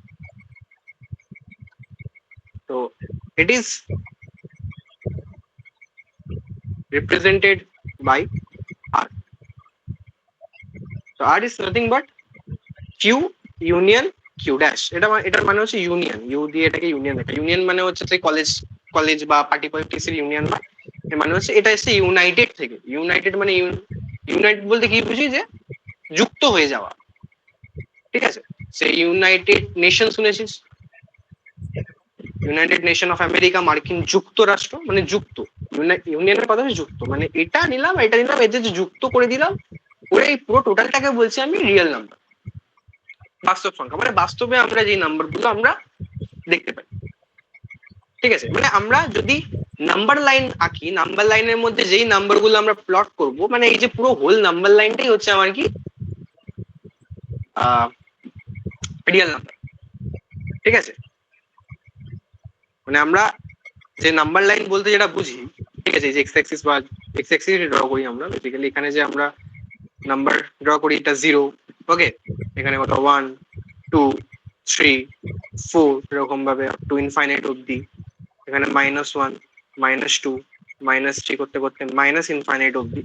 তো it is represented by R. So R is nothing but Q union Q dash. এটার মানে হচ্ছে ইউনিয়ন, ইউ দিয়ে এটাকে ইউনিয়ন লেখা। ইউনিয়ন মানে হচ্ছে সেই কলেজ বা পার্টি পলিটিক্সের ইউনিয়ন না, এর মানে হচ্ছে এটা এসে ইউনাইটেড থেকে। ইউনাইটেড মানে ইউনাইটেড বলতে কি বুঝি, যে যুক্ত হয়ে যাওয়া, ঠিক আছে। সেই ইউনাইটেড নেশন শুনেছিস, ইউনাইটেড নেশন অফ আমেরিকা, মার্কিন যুক্তরাষ্ট্র মানে যুক্ত, ইউনিয়নের কথা হচ্ছে যুক্ত, মানে এটা নিলাম এদের যে যুক্ত করে দিলাম, করে এই পুরো টোটালটাকে বলছি আমি রিয়েল নাম্বার, বাস্তব সংখ্যা। মানে বাস্তবে আমরা যে নাম্বারগুলো আমরা দেখতে পাই, ঠিক আছে। মানে আমরা যদি নাম্বার লাইন আঁকি, নাম্বার লাইনের মধ্যে যেই নাম্বারগুলো আমরা প্লট করব, মানে এই যে পুরো হোল নাম্বার লাইনটাই হচ্ছে আমার কি রিয়েল নাম্বার, ঠিক আছে। মানে আমরা যে নাম্বার লাইন বলতে যেটা বুঝি, ঠিক আছে, যে এক্স অ্যাক্সিস বা এক্স অ্যাক্সিস ড্র করি আমরা বেসিক্যালি। এখানে যে আমরা নাম্বার ড্র করি, এটা 0, ওকে, এখানে কত 1 2 3 4 এরকম ভাবে আপ টু ইনফাইনাইট অবধি। এখানে -1 -2 -3 করতে করতে মাইনাস ইনফাইনাইট অবধি,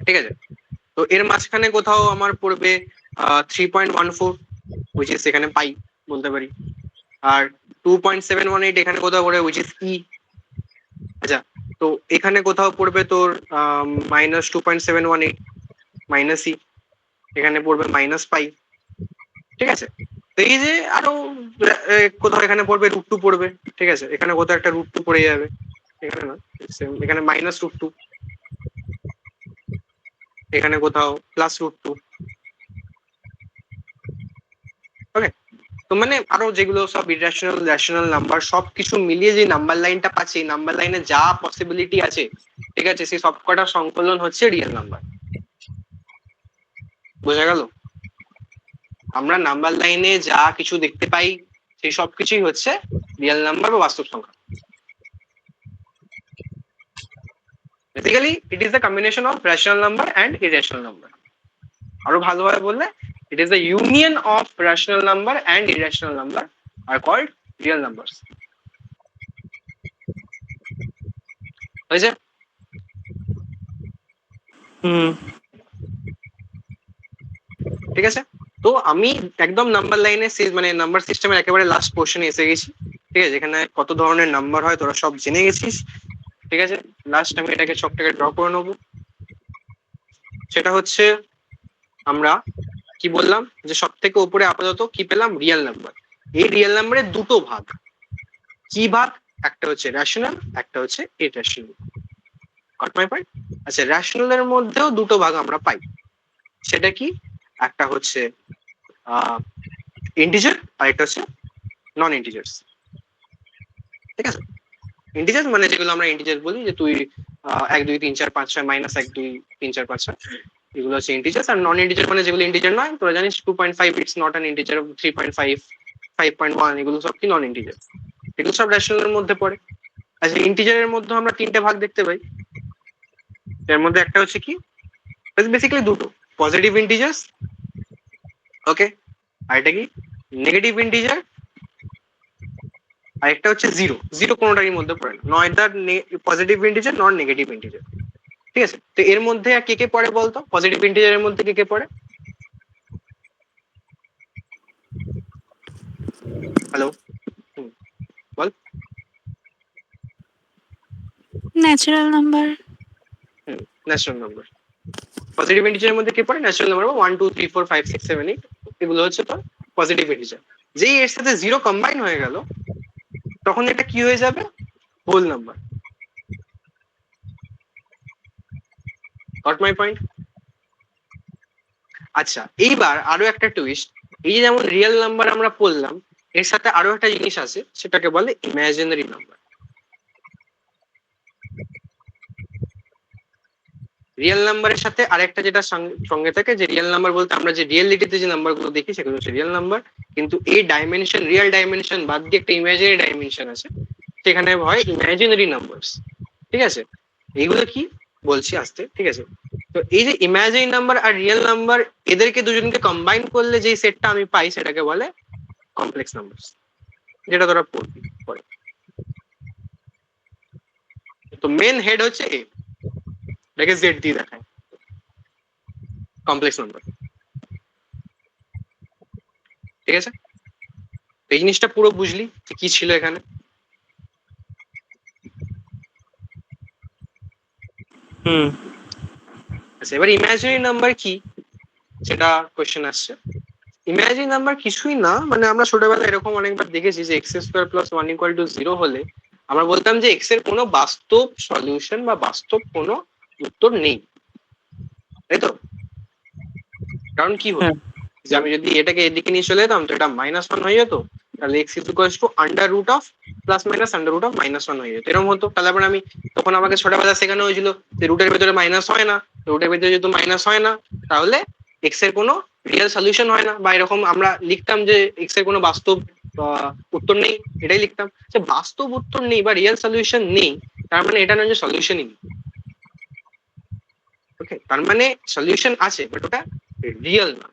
ঠিক আছে। তো এর মাঝখানে কোথাও আমার পড়বে 3.14, which is এখানে পাই বলতে পারি। আর 2.718 এখানে কোথাও পড়বে, which is ই। আচ্ছা, তো এখানে কোথাও পড়বে তোর -2.718 মাইনাস ই, এখানে পড়বে -পাই, ঠিক আছে। তো এই যে আরো কোথাও এখানে পড়বে √2 পড়বে, ঠিক আছে। এখানে কোথাও একটা √2 পড়ে যাবে, এখানে না, এখানে -√2, এখানে কোথাও +√2, ওকে। তো মানে আরো যেগুলো সব ইরেশনাল রেশনাল নাম্বার সবকিছু মিলিয়ে যে নাম্বার লাইনটা পাচ্ছি, নাম্বার লাইনে যা পসিবিলিটি আছে, ঠিক আছে, সেই সবকটা সংকলন হচ্ছে রিয়েল নাম্বার। বোঝা গেল? আমরা নাম্বার লাইনে যা কিছু দেখতে পাই সেই সবকিছুই হচ্ছে রিয়েল নাম্বার বা বাস্তব সংখ্যা। Basically it is the combination of rational number and irrational number. আরো ভালোভাবে বললে, it is the union of rational number and irrational number are called real numbers. হয়েছে? ঠিক আছে। তো আমি একদম নাম্বার লাইনে মানে নাম্বার সিস্টেমের একেবারে লাস্ট পোর্শনে এসে গেছি, ঠিক আছে, যেখানে কত ধরনের নাম্বার হয় তোরা সব জেনে গেছিস, ঠিক আছে। লাস্ট আমি এটাকে সবটাকে ড্র করে নেবো। সেটা হচ্ছে আমরা কি বললাম, যে সব থেকে উপরে আপাতত কি পেলাম, রিয়েল নাম্বার। এই রিয়েল নাম্বারের দুটো ভাগ, কি ভাগ, একটা হচ্ছে রেশনাল, একটা হচ্ছে ইরেশনাল। Goat my point? আচ্ছা, রেশনাল এর মধ্যেও দুটো ভাগ আমরা পাই, সেটা কি, একটা হচ্ছে ইন্টিজার আর একটা হচ্ছে নন ইন্টিজার্স, ঠিক আছে। ইন্টিজার মানে যেগুলো আমরা ইন্টিজার বলি, যে তুই 1 2 3 4 5 6 -1 2 3 4 5 6, এগুলো হচ্ছে ইন্টিজার্স। আর নন ইন্টিজার মানে যেগুলো ইন্টিজার নয়, তোরা জানিস 2.5 ইটস নট অ্যান ইন্টিজার, 3.5 5.1 এগুলো সব কি নন ইন্টিজার, এগুলো সব রেশনালের মধ্যে পড়ে। আচ্ছা, ইন্টিজারের মধ্যে আমরা তিনটে ভাগ দেখতে পাই। এর মধ্যে একটা হচ্ছে কি, বেসিক্যালি দুটো, পজিটিভ ইন্টিজার্স, ওকে, আর এটা কি নেগেটিভ ইন্টিজার, আর একটা হচ্ছে জিরো। জিরো কোনোটারই মধ্যে পড়ে না, নয় the positive integer not negative integer, ঠিক আছে। তো এর মধ্যে কে কে পড়ে বলতো, পজিটিভ ইন্টিজারের মধ্যে কে কে পড়ে? হ্যালো, বল। Natural number. Natural number. Positive ইন্টিজারের মধ্যে কে পড়ে? ন্যাচারাল নাম্বার 1 2 3 4 5 6 7 8, এগুলো হচ্ছে তোর পজিটিভ ইন্টিজার। যেই এর সাথে জিরো কম্বাইন হয়ে গেল, তখন এটা কি হয়ে যাবে, whole number. Got my point? আচ্ছা, এইবার আরো একটা টুইস্ট, এই যে যেমন রিয়েল নাম্বার আমরা পড়লাম, এর সাথে আরো একটা জিনিস আছে, সেটাকে বলে ইমাজিনারি নাম্বার। রিয়েল নাম্বারের সাথে আরেকটা যেটা সঙ্গে থাকে, যে রিয়েল নাম্বার বলতে আমরা যে রিয়েলিটিতে যে নাম্বারগুলো দেখি সেগুলো হচ্ছে রিয়েল নাম্বার, কিন্তু এই ডাইমেনশন, রিয়েল ডাইমেনশন বাদ দিয়ে একটা ইমাজিনারি ডাইমেনশন আছে, সেখানে হয় ইমাজিনারি নাম্বারস, ঠিক আছে। এইগুলো কি বলছি আস্তে, ঠিক আছে। তো এই যে ইমাজিনারি নাম্বার আর রিয়েল নাম্বার, এদেরকে দুজনকে কম্বাইন করলে যে সেটটা আমি পাই, সেটাকে বলে কমপ্লেক্স নাম্বারস। যেটা তোরা পড়বি পরে। তো মেন হেড হচ্ছে এ, এটাকে জেড দিয়ে দেখায় কমপ্লেক্স নাম্বার। ঠিক আছে, তো এই জিনিসটা পুরো বুঝলি যে কি ছিল এখানে? হুম। আচ্ছা, এবার ইমাজিনারি নাম্বার কি সেটা কোয়েশ্চেন আসছে। ইমাজিনারি নাম্বার কিছুই না, মানে আমরা ছোটবেলায় এরকম অনেকবার দেখেছি যে x square plus one equal to zero হলে আমরা বলতাম যে এক্স এর কোনো বাস্তব সলিউশন বা বাস্তব কোনো উত্তর নেই, তাই তো? কারণ কি হতো, হ্যাঁ। যে আমি যদি এটাকে এদিকে নিয়ে চলে যেতাম তো এটা -1 হয়ে যেত, তাহলে x is equals to under root of plus minus under root of -1 হয়ে যেত, এরকম হতো। তাহলে আবার আমি তখন আমাকে ছোটবেলা শেখানো হয়েছিল যে রুটের ভেতরে মাইনাস হয় না, রুটের ভেতরে যেহেতু মাইনাস হয় না তাহলে এক্স এর কোনো রিয়েল সলিউশন হয় না, বা এরকম আমরা লিখতাম যে এক্স এর কোনো বাস্তব উত্তর নেই, এটাই লিখতাম। যে বাস্তব উত্তর নেই বা রিয়েল সলিউশন নেই তার মানে এটা নয় যে সলিউশনই নেই। ওকে, তার মানে সলিউশন আছে বাট ওটা রিয়েল না।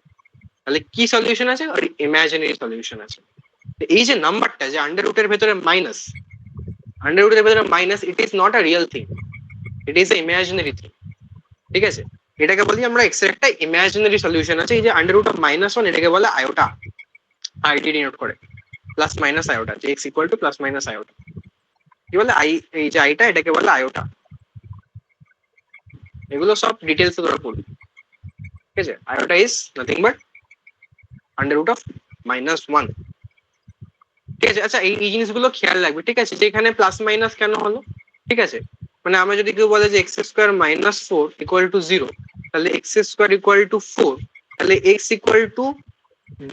তাহলে কি সলিউশন আছে? ইমাজিনারি সলিউশন আছে। এই যে নাম্বারটা যে আন্ডার রুটের ভেতরে মাইনাস, আন্ডার রুটের ভেতরে minus, it is not a real thing, it is a imaginary thing. ঠিক আছে, এটাকে বলি আমরা এক্স এর একটা ইমাজিনারি সলিউশন আছে। এই যে আন্ডার রুট অফ -1 এটাকে বলে আয়োটা, আইটি ডিনোট করে প্লাস মাইনাস আয়োটা, যে x equal to plus minus iota. কি বলে আই, এই যে আইটা এটাকে বলে আয়োটা। এগুলো সব ডিটেলসে তোরা পড়বি। ঠিক আছে, iota is nothing but under root of -1। ঠিক আছে, আচ্ছা এই জিনিসগুলো খেয়াল রাখবে। ঠিক আছে, যে এখানে প্লাস মাইনাস কেন হলো? ঠিক আছে, মানে আমরা যদি কেউ বলে যে এক্স স্কোয়ার -4 ইকুয়াল টু 0, তাহলে এক্স স্কোয়ার ইকুয়াল টু 4, তাহলে এক্স ইকুয়াল টু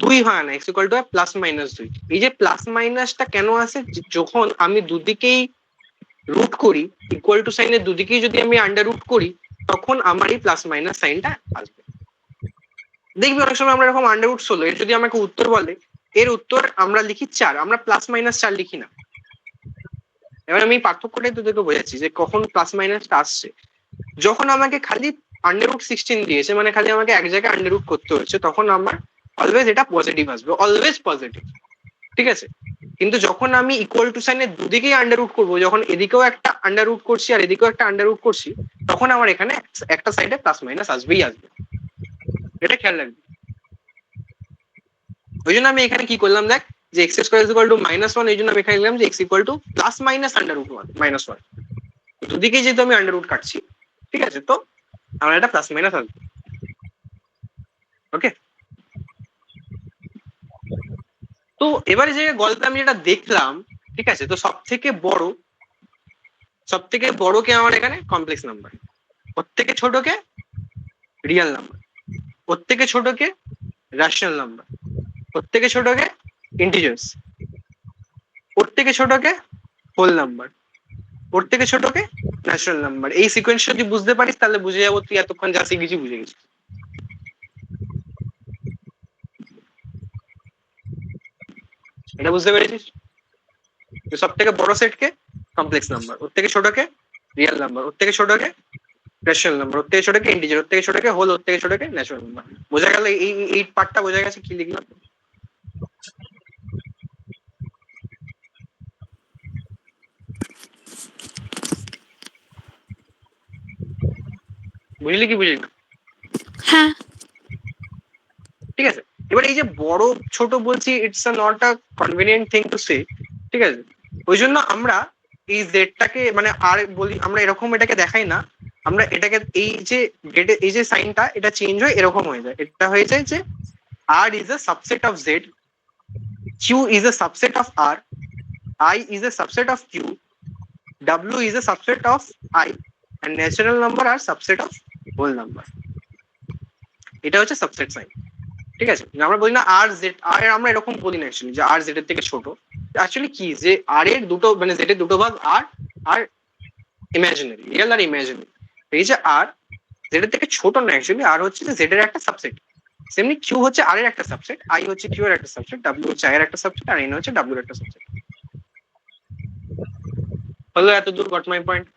2 হয় না, এক্স ইকুয়াল টু +-2। এই যে প্লাস মাইনাসটা কেন আসে? যখন আমি দুদিকেই রুট করি, ইকুয়াল টু সাইনের দুদিকেই যদি আমি আন্ডার রুট করি তখন আমার এই প্লাস মাইনাস সাইনটা আসবে। দেখবি অনেক সময় আমরা এরকম আন্ডার রুট 16 এর যদি আমাকে উত্তর বলে, এর উত্তর আমরা লিখি 4, আমরা +-4 লিখি না। এবার আমি পার্থক্যটাই তোদেরকে বোঝাচ্ছি যে কখন প্লাস মাইনাসটা আসছে। যখন আমাকে খালি √16 দিয়েছে, মানে খালি আমাকে এক জায়গায় আন্ডার রুট করতে হচ্ছে, তখন আমার অলওয়েজ এটা পজিটিভ আসবে, অলওয়েজ পজিটিভ। ঠিক আছে, কিন্তু যখন আমি ইকুয়াল টু সাইনের দুদিকেই আন্ডার রুট করবো, যখন এদিকেও একটা আন্ডার রুট করছি আর এদিকেও একটা আন্ডার রুট করছি, তখন আমার এখানে একটা সাইডে প্লাস মাইনাস আসবেই আসবে। এটা খেয়াল রাখবি। ওই জন্য আমি এখানে কি করলাম দেখ, যে এক্স স্কোয়ার ইকুয়াল টু -1, এই জন্য আমি এখানে লিখলাম যে x equal to plus minus under root -1। দুদিকে যেহেতু আমি আন্ডার রুট কাটছি, ঠিক আছে, তো আমার একটা প্লাস মাইনাস আসবে। ওকে, তো এবারে যে গল্পে আমি যেটা দেখলাম, ঠিক আছে, তো সব থেকে বড় কে আমার এখানে কমপ্লেক্স নাম্বার, ওর থেকে ছোট কে রিয়েল নাম্বার, ওর থেকে ছোট কে রেশনাল নাম্বার, ওর থেকে ছোট কে ইন্টিজার্স, ওর থেকে ছোট কে হোল নাম্বার, ওর থেকে ছোট কে ন্যাচারাল নাম্বার। এই সিকোয়েন্স যদি বুঝতে পারিস তাহলে বুঝে যাবো তুই এতক্ষণ যা শিখেছি বুঝে গেছিস। এটা বুঝতে পেরেছিস? সব থেকে বড় সেট কে কমপ্লেক্স নাম্বার, ওর থেকে ছোট কে রিয়েল নাম্বার, ওর থেকে ছোট কে রেশনাল নাম্বার, ওর থেকে ছোট কে ইন্টিজার, ওর থেকে ছোট কে হোল, ওর থেকে ছোট কে ন্যাচারাল নাম্বার। বোঝা গেল? এই পার্টটা বোঝা গেছে কি লিখলাম? বুঝলি কি বুঝলি না? হ্যাঁ। ঠিক আছে, এবার এই যে বড় ছোট বলছি, it's not a convenient thing to say. ঠিক আছে, ওই জন্য আমরা এই জেডটাকে মানে আর বলি, আমরা এরকম এটাকে দেখাই না, আমরা এটাকে এই যে সাইনটা এটা চেঞ্জ হয়, এরকম হয়ে যায়, এটা হয়ে যায় যে R is a subset of Z, Q is a subset of R, I is a subset of Q, W is a subset of I, and natural number are subset of whole number. এটা হচ্ছে subset sign. ঠিক আছে, আমরা বলি না আর Z, আর আমরা এরকম বলি না অ্যাকচুয়ালি যে আর জেড এর থেকে ছোট। অ্যাকচুয়ালি কি, যে আর এর দুটো মানে জেড এর দুটো ভাগ, আর আর ইমাজিনারি, রিয়েল আর ইমাজিনারি। এই যে আর জেড এর থেকে ছোট না, অ্যাকচুয়ালি আর হচ্ছে যে জেড এর একটা সাবসেট। সেমনি কিউ হচ্ছে আর এর একটা সাবসেট, আই হচ্ছে কিউ এর একটা সাবসেট, ডাব্লিউ হচ্ছে আই এর একটা সাবসেট, আর এন হচ্ছে ডাব্লিউ এর একটা সাবসেট। হলো এত দূর, গট মাই পয়েন্ট?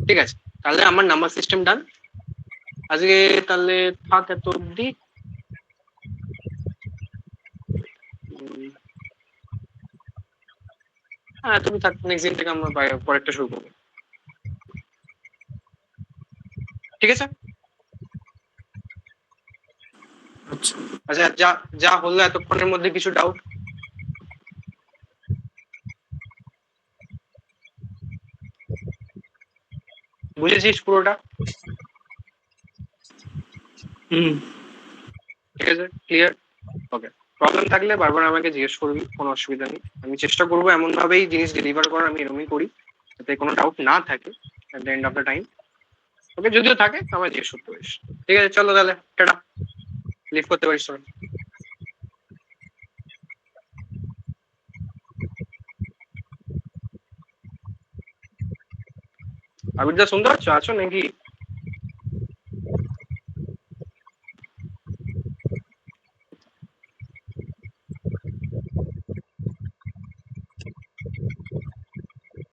ঠিক আছে, তাহলে আমার নাম্বার সিস্টেম ডান। আজকে তাহলে থাক এত অব্দি। হ্যাঁ তুমি থাক, নেক্সট দিন থেকে আমরা পরেরটা শুরু করবো, ঠিক আছে? আচ্ছা, আচ্ছা, যা যা হলো এতক্ষণের মধ্যে কিছু ডাউট? বুঝেছিস পুরোটা? হুম, ঠিক আছে, ক্লিয়ার? ওকে, প্রবলেম থাকলে বারবার আমাকে জিজ্ঞেস করবি, কোনো অসুবিধা নেই। আমি চেষ্টা করবো এমন ভাবেই জিনিস ডেলিভার করার, আমি এরকমই করি যাতে কোনো ডাউট না থাকে at the end of the time. Okay, যদিও থাকে আমার জিজ্ঞেস করতে পারিস। ঠিক আছে, চলো তাহলে টাটা, লিভ করতে পারিস তোরা। আবিরদা শুনতে পাচ্ছ, আছো নাকি?